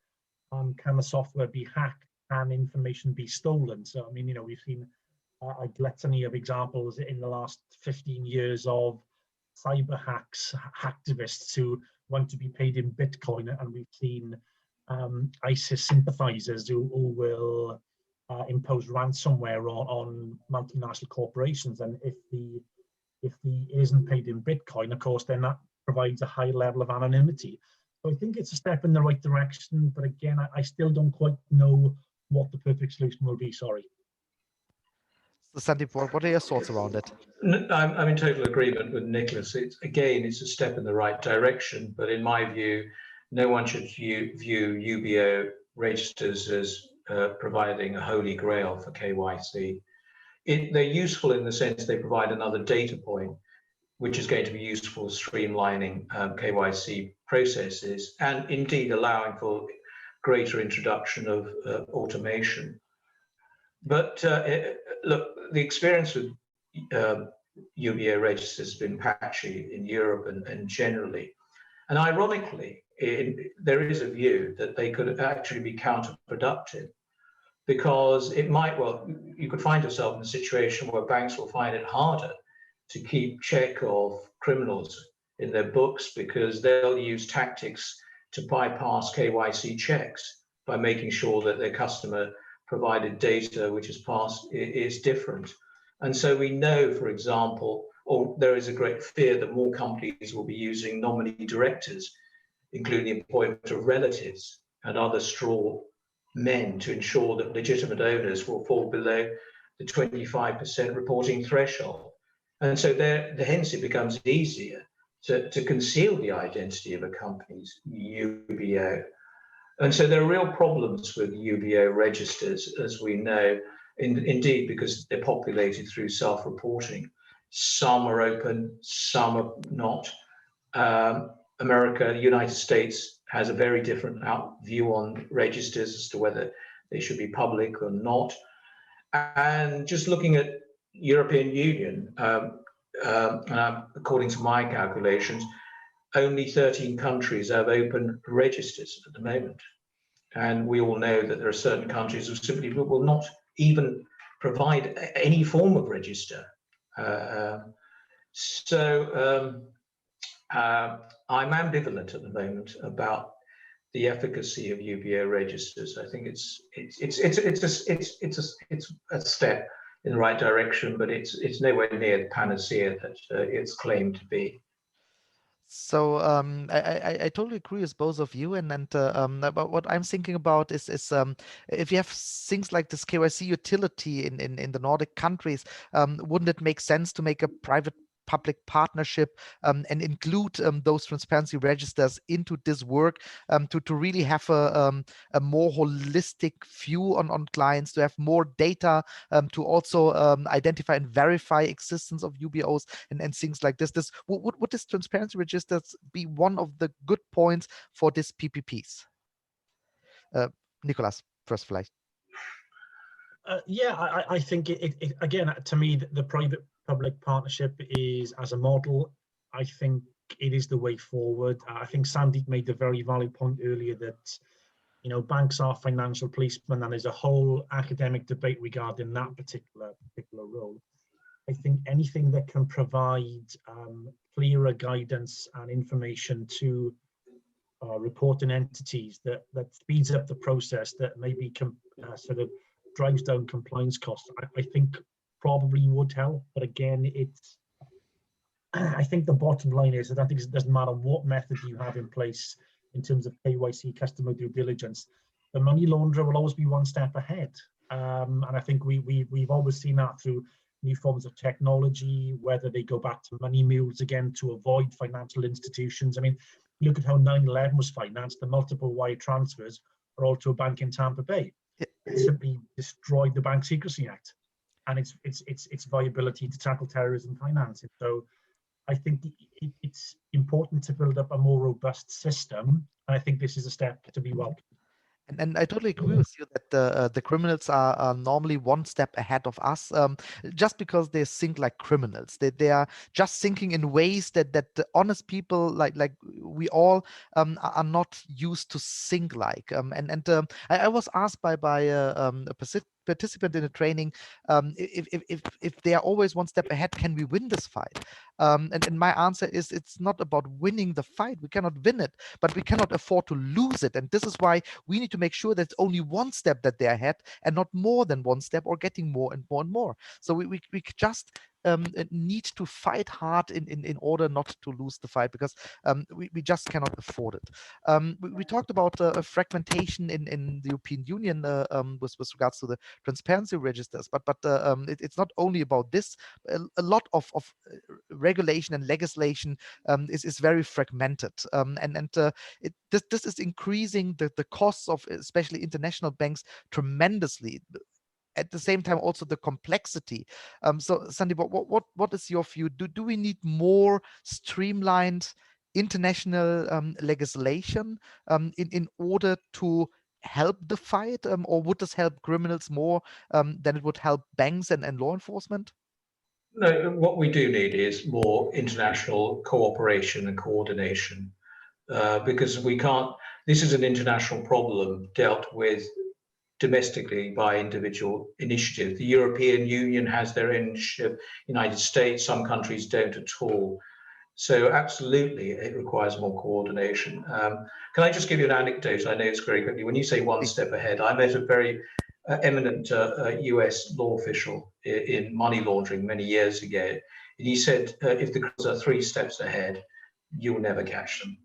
[SPEAKER 4] Can the software be hacked? Can information be stolen? So, I mean, we've seen a gluttony of examples in the last 15 years of cyber hacks, hacktivists who want to be paid in Bitcoin, and we've seen ISIS sympathizers who will impose ransomware on multinational corporations, and if the isn't paid in Bitcoin, of course, then that provides a high level of anonymity. So I think it's a step in the right direction, but again, I still don't quite know what the perfect solution will be. Sorry.
[SPEAKER 2] So Sandeep, what are your thoughts around it?
[SPEAKER 3] I'm in total agreement with Nicholas. It's a step in the right direction, but in my view, no one should view UBO registers as providing a holy grail for KYC. They're useful in the sense they provide another data point, which is going to be useful streamlining KYC processes and indeed allowing for greater introduction of automation. But look, the experience with UBO registers has been patchy in Europe and generally. And ironically, there is a view that they could actually be counterproductive, because it might, you could find yourself in a situation where banks will find it harder to keep check of criminals in their books because they'll use tactics to bypass KYC checks by making sure that their customer provided data which is different. And so we know, for example, or there is a great fear that more companies will be using nominee directors, including the appointment of relatives and other straw men, to ensure that legitimate owners will fall below the 25% reporting threshold. And so hence it becomes easier to conceal the identity of a company's UBO. And so there are real problems with UBO registers, as we know, indeed, because they're populated through self-reporting. Some are open, some are not. The United States has a very different view on registers as to whether they should be public or not. And just looking at European Union, according to my calculations, only 13 countries have open registers at the moment. And we all know that there are certain countries who simply will not even provide any form of register. I'm ambivalent at the moment about the efficacy of UBO registers. I think it's a step in the right direction, but it's nowhere near the panacea that it's claimed to be.
[SPEAKER 2] So I totally agree with both of you, and but what I'm thinking about is if you have things like this KYC utility in the Nordic countries, wouldn't it make sense to make a private public partnership and include those transparency registers into this work to really have a more holistic view on clients, to have more data, to also identify and verify existence of UBOs and things like this. Would this transparency registers be one of the good points for this PPPs? Nicholas, first flight.
[SPEAKER 4] Yeah, I think it again, to me, the private-public partnership is, as a model, I think it is the way forward. I think Sandeep made a very valid point earlier that, banks are financial policemen, and there's a whole academic debate regarding that particular role. I think anything that can provide clearer guidance and information to reporting entities that speeds up the process, that maybe can sort of drives down compliance costs, I think probably would help. But again, I think the bottom line is that I think it doesn't matter what method you have in place in terms of KYC, customer due diligence, the money launderer will always be one step ahead. And I think we've always seen that through new forms of technology, whether they go back to money mules again to avoid financial institutions. I mean, look at how 9/11 was financed. The multiple wire transfers are all to a bank in Tampa Bay. It simply destroyed the Bank Secrecy Act and its viability to tackle terrorism financing. So I think it's important to build up a more robust system. And I think this is a step to be welcomed.
[SPEAKER 2] And I totally agree with you that the criminals are normally one step ahead of us, just because they think like criminals. They are just thinking in ways that the honest people like we all are not used to think like. I was asked by a participant in a training, if they are always one step ahead, can we win this fight? And my answer is, it's not about winning the fight. We cannot win it, but we cannot afford to lose it. And this is why we need to make sure that it's only one step that they're ahead and not more than one step, or getting more and more and more. So we just need to fight hard in order not to lose the fight, because we just cannot afford it. We talked about fragmentation in the European Union with regards to the transparency registers, but it's not only about this. A lot of regulation and legislation is very fragmented, this is increasing the costs of especially international banks tremendously. At the same time, also the complexity. So Sandeep, what is your view? Do we need more streamlined international legislation in order to help the fight, or would this help criminals more than it would help banks and law enforcement?
[SPEAKER 3] No, what we do need is more international cooperation and coordination, because we can't. This is an international problem dealt with domestically by individual initiative. The European Union has their initiative, United States, some countries don't at all. So absolutely, it requires more coordination. Can I just give you an anecdote? I know it's very quickly. When you say one step ahead, I met a very eminent US law official in money laundering many years ago. And he said, if the criminals are 3 steps ahead, you'll never catch them.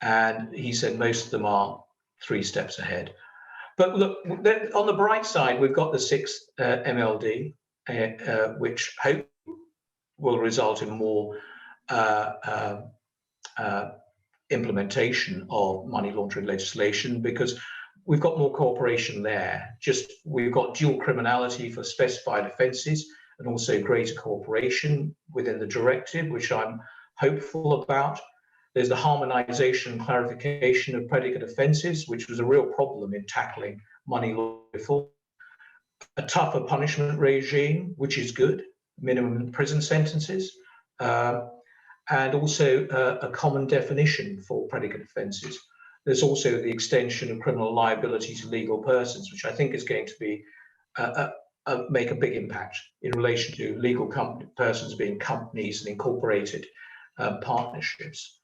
[SPEAKER 3] And he said most of them are 3 steps ahead. But look, on the bright side, we've got the 6th MLD, which hope will result in more implementation of money laundering legislation, because we've got more cooperation there. We've got dual criminality for specified offences, and also greater cooperation within the directive, which I'm hopeful about. There's the harmonisation and clarification of predicate offences, which was a real problem in tackling money laundering before. A tougher punishment regime, which is good, minimum prison sentences, and also a common definition for predicate offences. There's also the extension of criminal liability to legal persons, which I think is going to be make a big impact in relation to legal persons being companies and incorporated partnerships.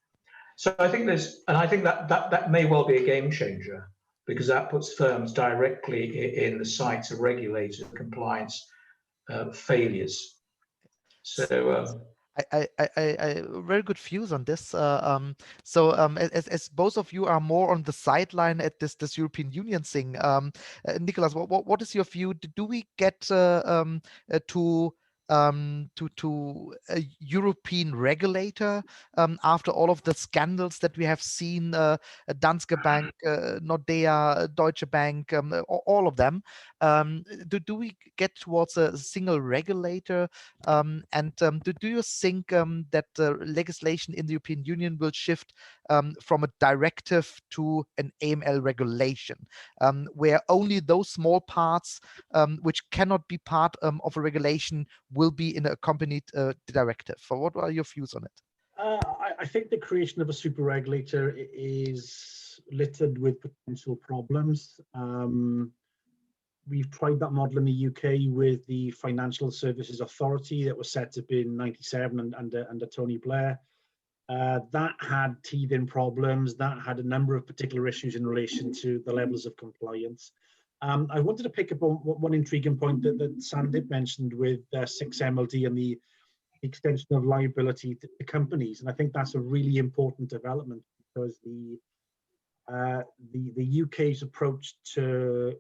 [SPEAKER 3] So I think that may well be a game changer, because that puts firms directly in the sights of regulators' compliance failures. So
[SPEAKER 2] I very good views on this. As both of you are more on the sideline at this European Union thing, Nicholas, what is your view? Do we get to a European regulator after all of the scandals that we have seen, Danske Bank, Nordea, Deutsche Bank, all of them? Do we get towards a single regulator? Do you think that legislation in the European Union will shift from a directive to an AML regulation, where only those small parts which cannot be part of a regulation will be in a accompanied directive? So what are your views on it?
[SPEAKER 4] I think the creation of a super regulator is littered with potential problems. We've tried that model in the UK with the Financial Services Authority that was set up in '97 under Tony Blair. That had teething problems. That had a number of particular issues in relation to the levels of compliance. I wanted to pick up on one intriguing point that Sandeep mentioned with 6MLD and the extension of liability to companies, and I think that's a really important development, because the UK's approach to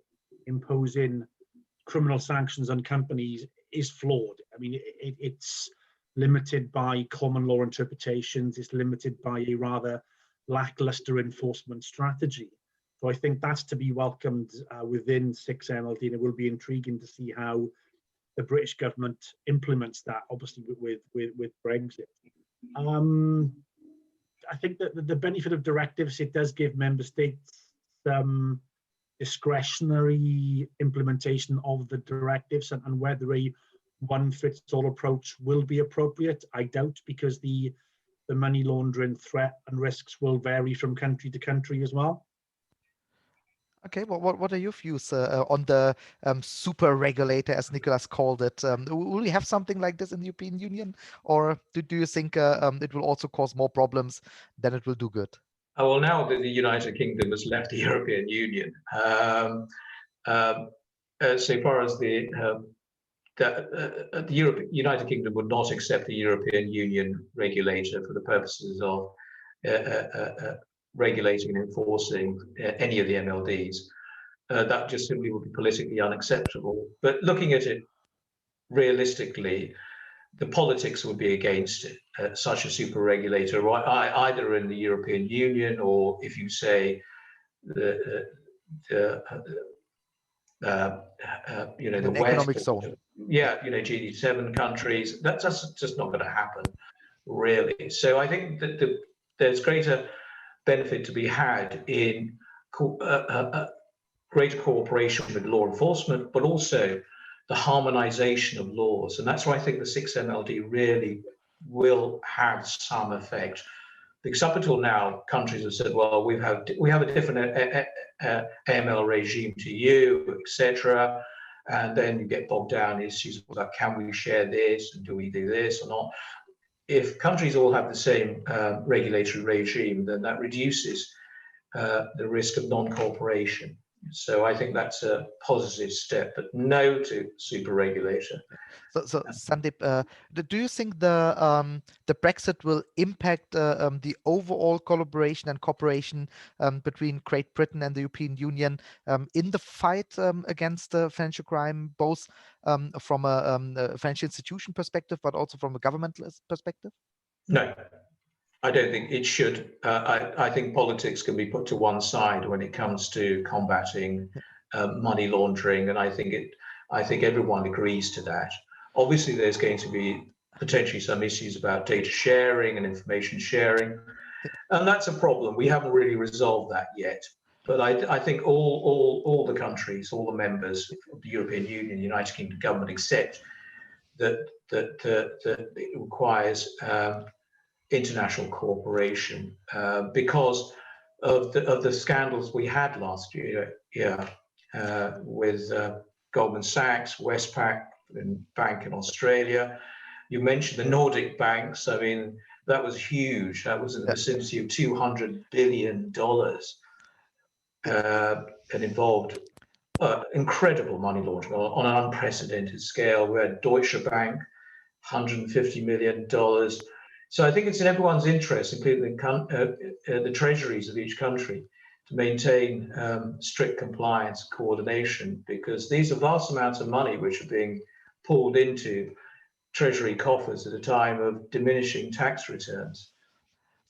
[SPEAKER 4] imposing criminal sanctions on companies is flawed. I mean, it's limited by common law interpretations. It's limited by a rather lackluster enforcement strategy. So I think that's to be welcomed within 6MLD, and it will be intriguing to see how the British government implements that, obviously with Brexit. I think that the benefit of directives, it does give member states some discretionary implementation of the directives, and whether a one-fits-all approach will be appropriate, I doubt, because the money laundering threat and risks will vary from country to country as well.
[SPEAKER 2] Okay, well, what are your views on the super regulator, as Nicholas called it? Will we have something like this in the European Union, or do you think it will also cause more problems than it will do good?
[SPEAKER 3] Oh, well, now that the United Kingdom has left the European Union, so far as the United Kingdom would not accept the European Union regulator for the purposes of regulating and enforcing any of the MLDs. That just simply would be politically unacceptable. But looking at it realistically, the politics would be against it, such a super regulator, either in the European Union, or if you say the
[SPEAKER 2] economic
[SPEAKER 3] West,
[SPEAKER 2] zone.
[SPEAKER 3] Yeah, G7 countries. That's just not going to happen, really. So I think that there's greater benefit to be had in greater cooperation with law enforcement, but also the harmonization of laws. And that's why I think the 6 MLD really will have some effect. Because up until now, countries have said, well, we have a different AML regime to you, etc. And then you get bogged down in issues about, can we share this, and do we do this or not? If countries all have the same regulatory regime, then that reduces the risk of non-cooperation. So I think that's a positive step, but no to super regulator.
[SPEAKER 2] So Sandeep, do you think the Brexit will impact the overall collaboration and cooperation between Great Britain and the European Union in the fight against financial crime, both from a financial institution perspective, but also from a governmental perspective?
[SPEAKER 3] No, I don't think it should. I think politics can be put to one side when it comes to combating money laundering, and I think everyone agrees to that. Obviously, there's going to be potentially some issues about data sharing and information sharing, and that's a problem. We haven't really resolved that yet. But I think all the countries, all the members of the European Union, the United Kingdom government, accept that it requires international cooperation because of the scandals we had last year, with Goldman Sachs, Westpac, and Bank in Australia. You mentioned the Nordic banks. I mean, that was huge. That was in the vicinity of $200 billion, and involved incredible money laundering on an unprecedented scale. We had Deutsche Bank, $150 million. So I think it's in everyone's interest, including the treasuries of each country, to maintain strict compliance coordination, because these are vast amounts of money which are being pulled into treasury coffers at a time of diminishing tax returns.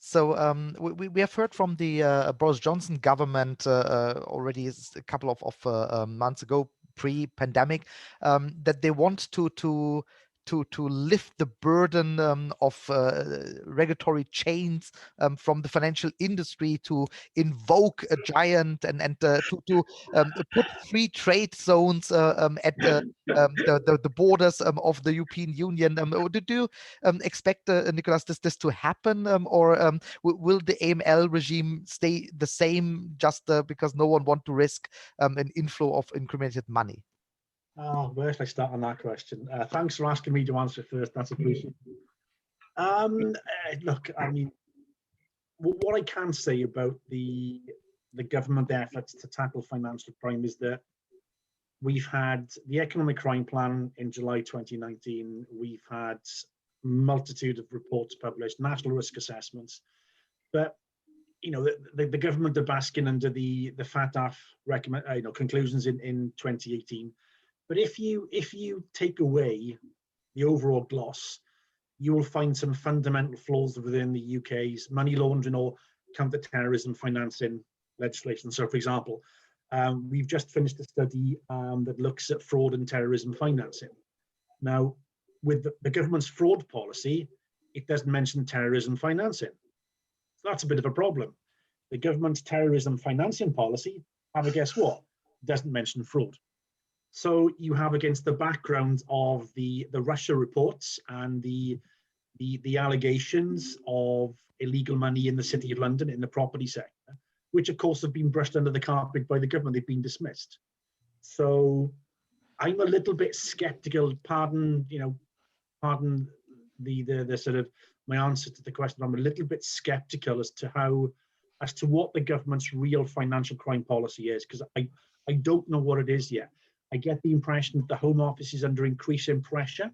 [SPEAKER 2] So we have heard from the Boris Johnson government already a couple of months ago, pre-pandemic, that they want to lift the burden of regulatory chains from the financial industry, to invoke a giant and to put free trade zones at the borders of the European Union. Did you expect, Nicholas, this to happen, or will the AML regime stay the same just because no one wants to risk an inflow of incriminated money?
[SPEAKER 4] Where should I start on that question? Thanks for asking me to answer first. That's appreciated. Look, I mean, what I can say about the government efforts to tackle financial crime is that we've had the economic crime plan in July 2019. We've had multitude of reports published, national risk assessments, but the government are basking under the FATF conclusions in 2018. But if you take away the overall gloss, you will find some fundamental flaws within the UK's money laundering or counter-terrorism financing legislation. So, for example, we've just finished a study that looks at fraud and terrorism financing. Now, with the government's fraud policy, it doesn't mention terrorism financing. So that's a bit of a problem. The government's terrorism financing policy, however, guess what? Doesn't mention fraud. So you have, against the background of the Russia reports and the allegations of illegal money in the City of London in the property sector, which of course have been brushed under the carpet by the government, they've been dismissed. So I'm a little bit skeptical, pardon the sort of my answer to the question. I'm a little bit skeptical as to what the government's real financial crime policy is, because I don't know what it is yet. I get the impression that the Home Office is under increasing pressure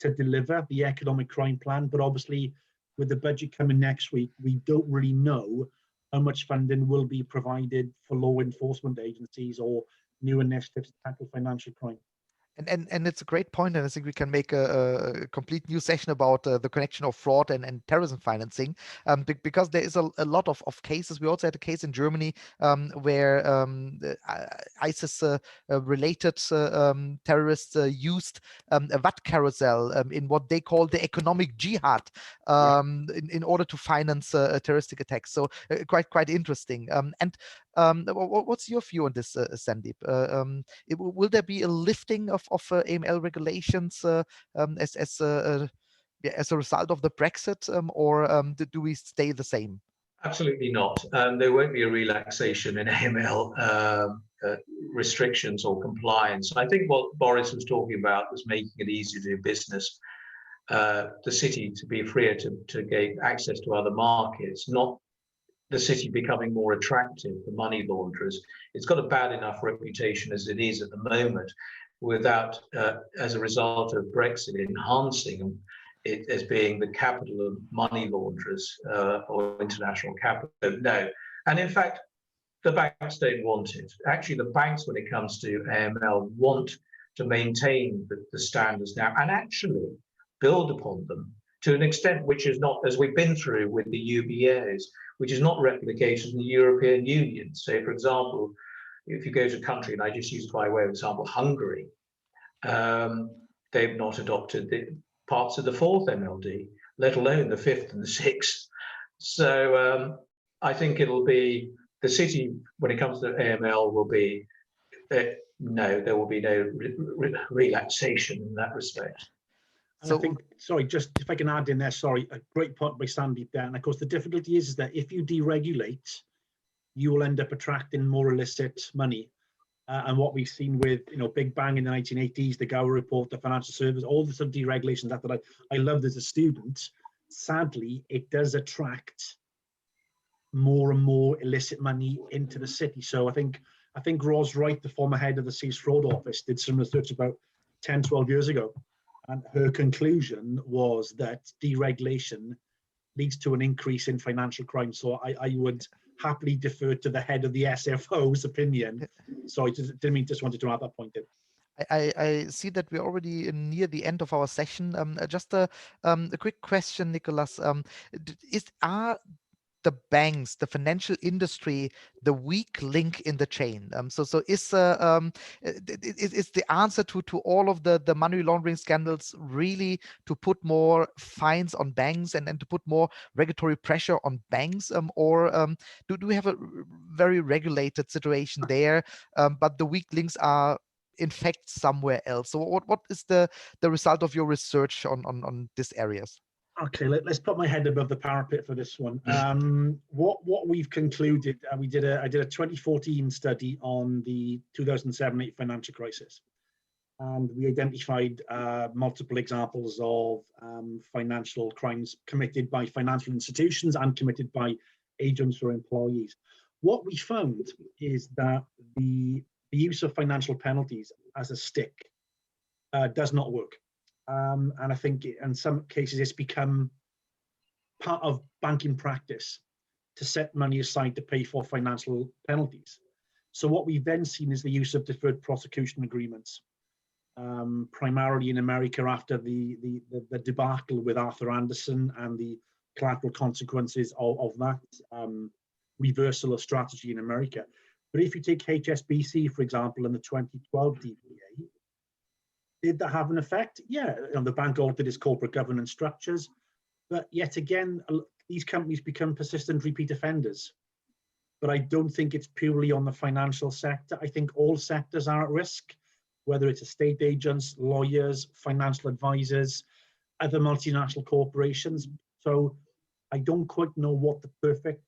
[SPEAKER 4] to deliver the economic crime plan, but obviously with the budget coming next week, we don't really know how much funding will be provided for law enforcement agencies or new initiatives to tackle financial crime.
[SPEAKER 2] And it's a great point, and I think we can make a complete new session about the connection of fraud and terrorism financing, because there is a lot of cases. We also had a case in Germany where ISIS-related terrorists used a VAT carousel in what they call the economic jihad in order to finance terroristic attacks. So quite interesting. What's your view on this, Sandeep? Will there be a lifting of AML regulations as a result of the Brexit, or do we stay the same?
[SPEAKER 3] Absolutely not. There won't be a relaxation in AML restrictions or compliance. I think what Boris was talking about was making it easier to do business, the city to be freer to gain access to other markets, not the city becoming more attractive for money launderers. It's got a bad enough reputation as it is at the moment, without, as a result of Brexit, enhancing it as being the capital of money launderers or international capital. No. And in fact, the banks don't want it. Actually, the banks, when it comes to AML, want to maintain the standards now and actually build upon them to an extent which is not, as we've been through with the UBOs, which is not replicated in the European Union. So, for example, if you go to a country, and I just use by way of example, Hungary, they've not adopted the parts of the fourth MLD, let alone the fifth and the sixth. So I think it'll be, the city, when it comes to AML, will be, no, there will be no relaxation in that respect.
[SPEAKER 4] So, I think, sorry, just if I can add in there, sorry, a great point by Sandeep there. And of course, the difficulty is that if you deregulate, you will end up attracting more illicit money. And what we've seen with, Big Bang in the 1980s, the Gower Report, the financial service, all the sort of deregulation that I loved as a student, sadly, it does attract more and more illicit money into the city. So I think Ros Wright, the former head of the Cease Fraud Office, did some research about 10, 12 years ago. And her conclusion was that deregulation leads to an increase in financial crime. So I would happily defer to the head of the SFO's opinion. So I just wanted to add that point in.
[SPEAKER 2] I see that we're already near the end of our session. Just a quick question, Nicholas. Are the banks, the financial industry, the weak link in the chain? So is the answer to all of the money laundering scandals really to put more fines on banks and to put more regulatory pressure on banks, or do we have a very regulated situation there, but the weak links are in fact somewhere else? So what is the result of your research on these areas?
[SPEAKER 4] Okay, let's put my head above the parapet for this one. What we've concluded, I did a 2014 study on the 2007-8 financial crisis, and we identified multiple examples of financial crimes committed by financial institutions and committed by agents or employees. What we found is that the use of financial penalties as a stick does not work. And I think in some cases it's become part of banking practice to set money aside to pay for financial penalties. So what we've then seen is the use of deferred prosecution agreements, primarily in America after the debacle with Arthur Anderson and the collateral consequences of that reversal of strategy in America. But if you take HSBC, for example, in the 2012 DPA, did that have an effect? Yeah, the bank altered its corporate governance structures. But yet again, these companies become persistent repeat offenders. But I don't think it's purely on the financial sector. I think all sectors are at risk, whether it's estate agents, lawyers, financial advisors, other multinational corporations. So I don't quite know what the perfect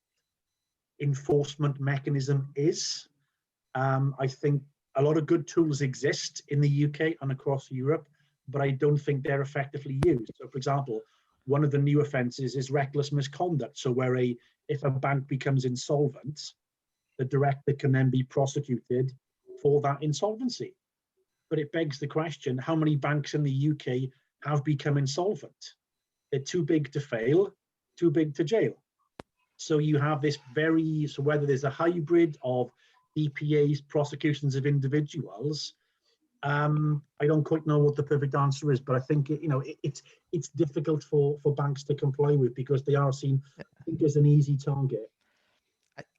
[SPEAKER 4] enforcement mechanism is. I think a lot of good tools exist in the UK and across Europe, but I don't think they're effectively used. So for example, one of the new offences is reckless misconduct. So where if a bank becomes insolvent, the director can then be prosecuted for that insolvency. But it begs the question, how many banks in the UK have become insolvent? They're too big to fail, too big to jail. So you have this so whether there's a hybrid of DPAs, prosecutions of individuals, I don't quite know what the perfect answer is, but I think it's difficult for banks to comply with because they are seen, I think, as an easy target.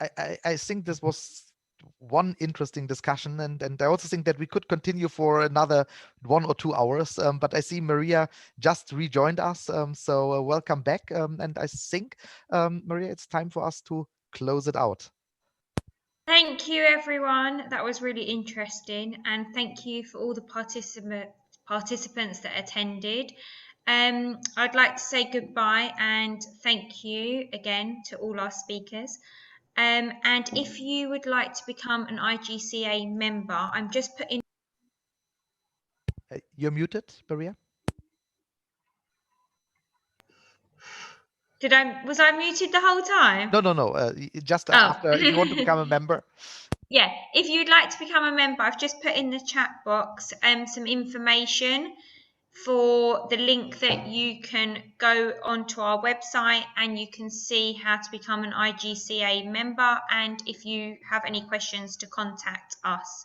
[SPEAKER 2] I think this was one interesting discussion, and I also think that we could continue for another 1 or 2 hours, but I see Maria just rejoined us, so welcome back, and I think, Maria, it's time for us to close it out.
[SPEAKER 1] Thank you, everyone. That was really interesting, and thank you for all the participants that attended. I'd like to say goodbye and thank you again to all our speakers. And if you would like to become an IGCA member, I'm just putting.
[SPEAKER 2] You're muted, Maria.
[SPEAKER 1] Was I muted the whole time?
[SPEAKER 2] No. Just after, if you want to become a member.
[SPEAKER 1] Yeah, if you'd like to become a member, I've just put in the chat box some information for the link that you can go onto our website and you can see how to become an IGCA member, and if you have any questions, to contact us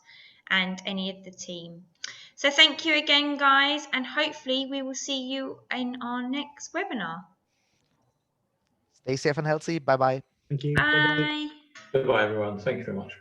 [SPEAKER 1] and any of the team. So thank you again, guys, and hopefully we will see you in our next webinar.
[SPEAKER 2] Stay safe and healthy. Bye-bye.
[SPEAKER 4] Thank you.
[SPEAKER 1] Bye.
[SPEAKER 4] Bye-bye.
[SPEAKER 3] Goodbye, everyone. Thank you very much.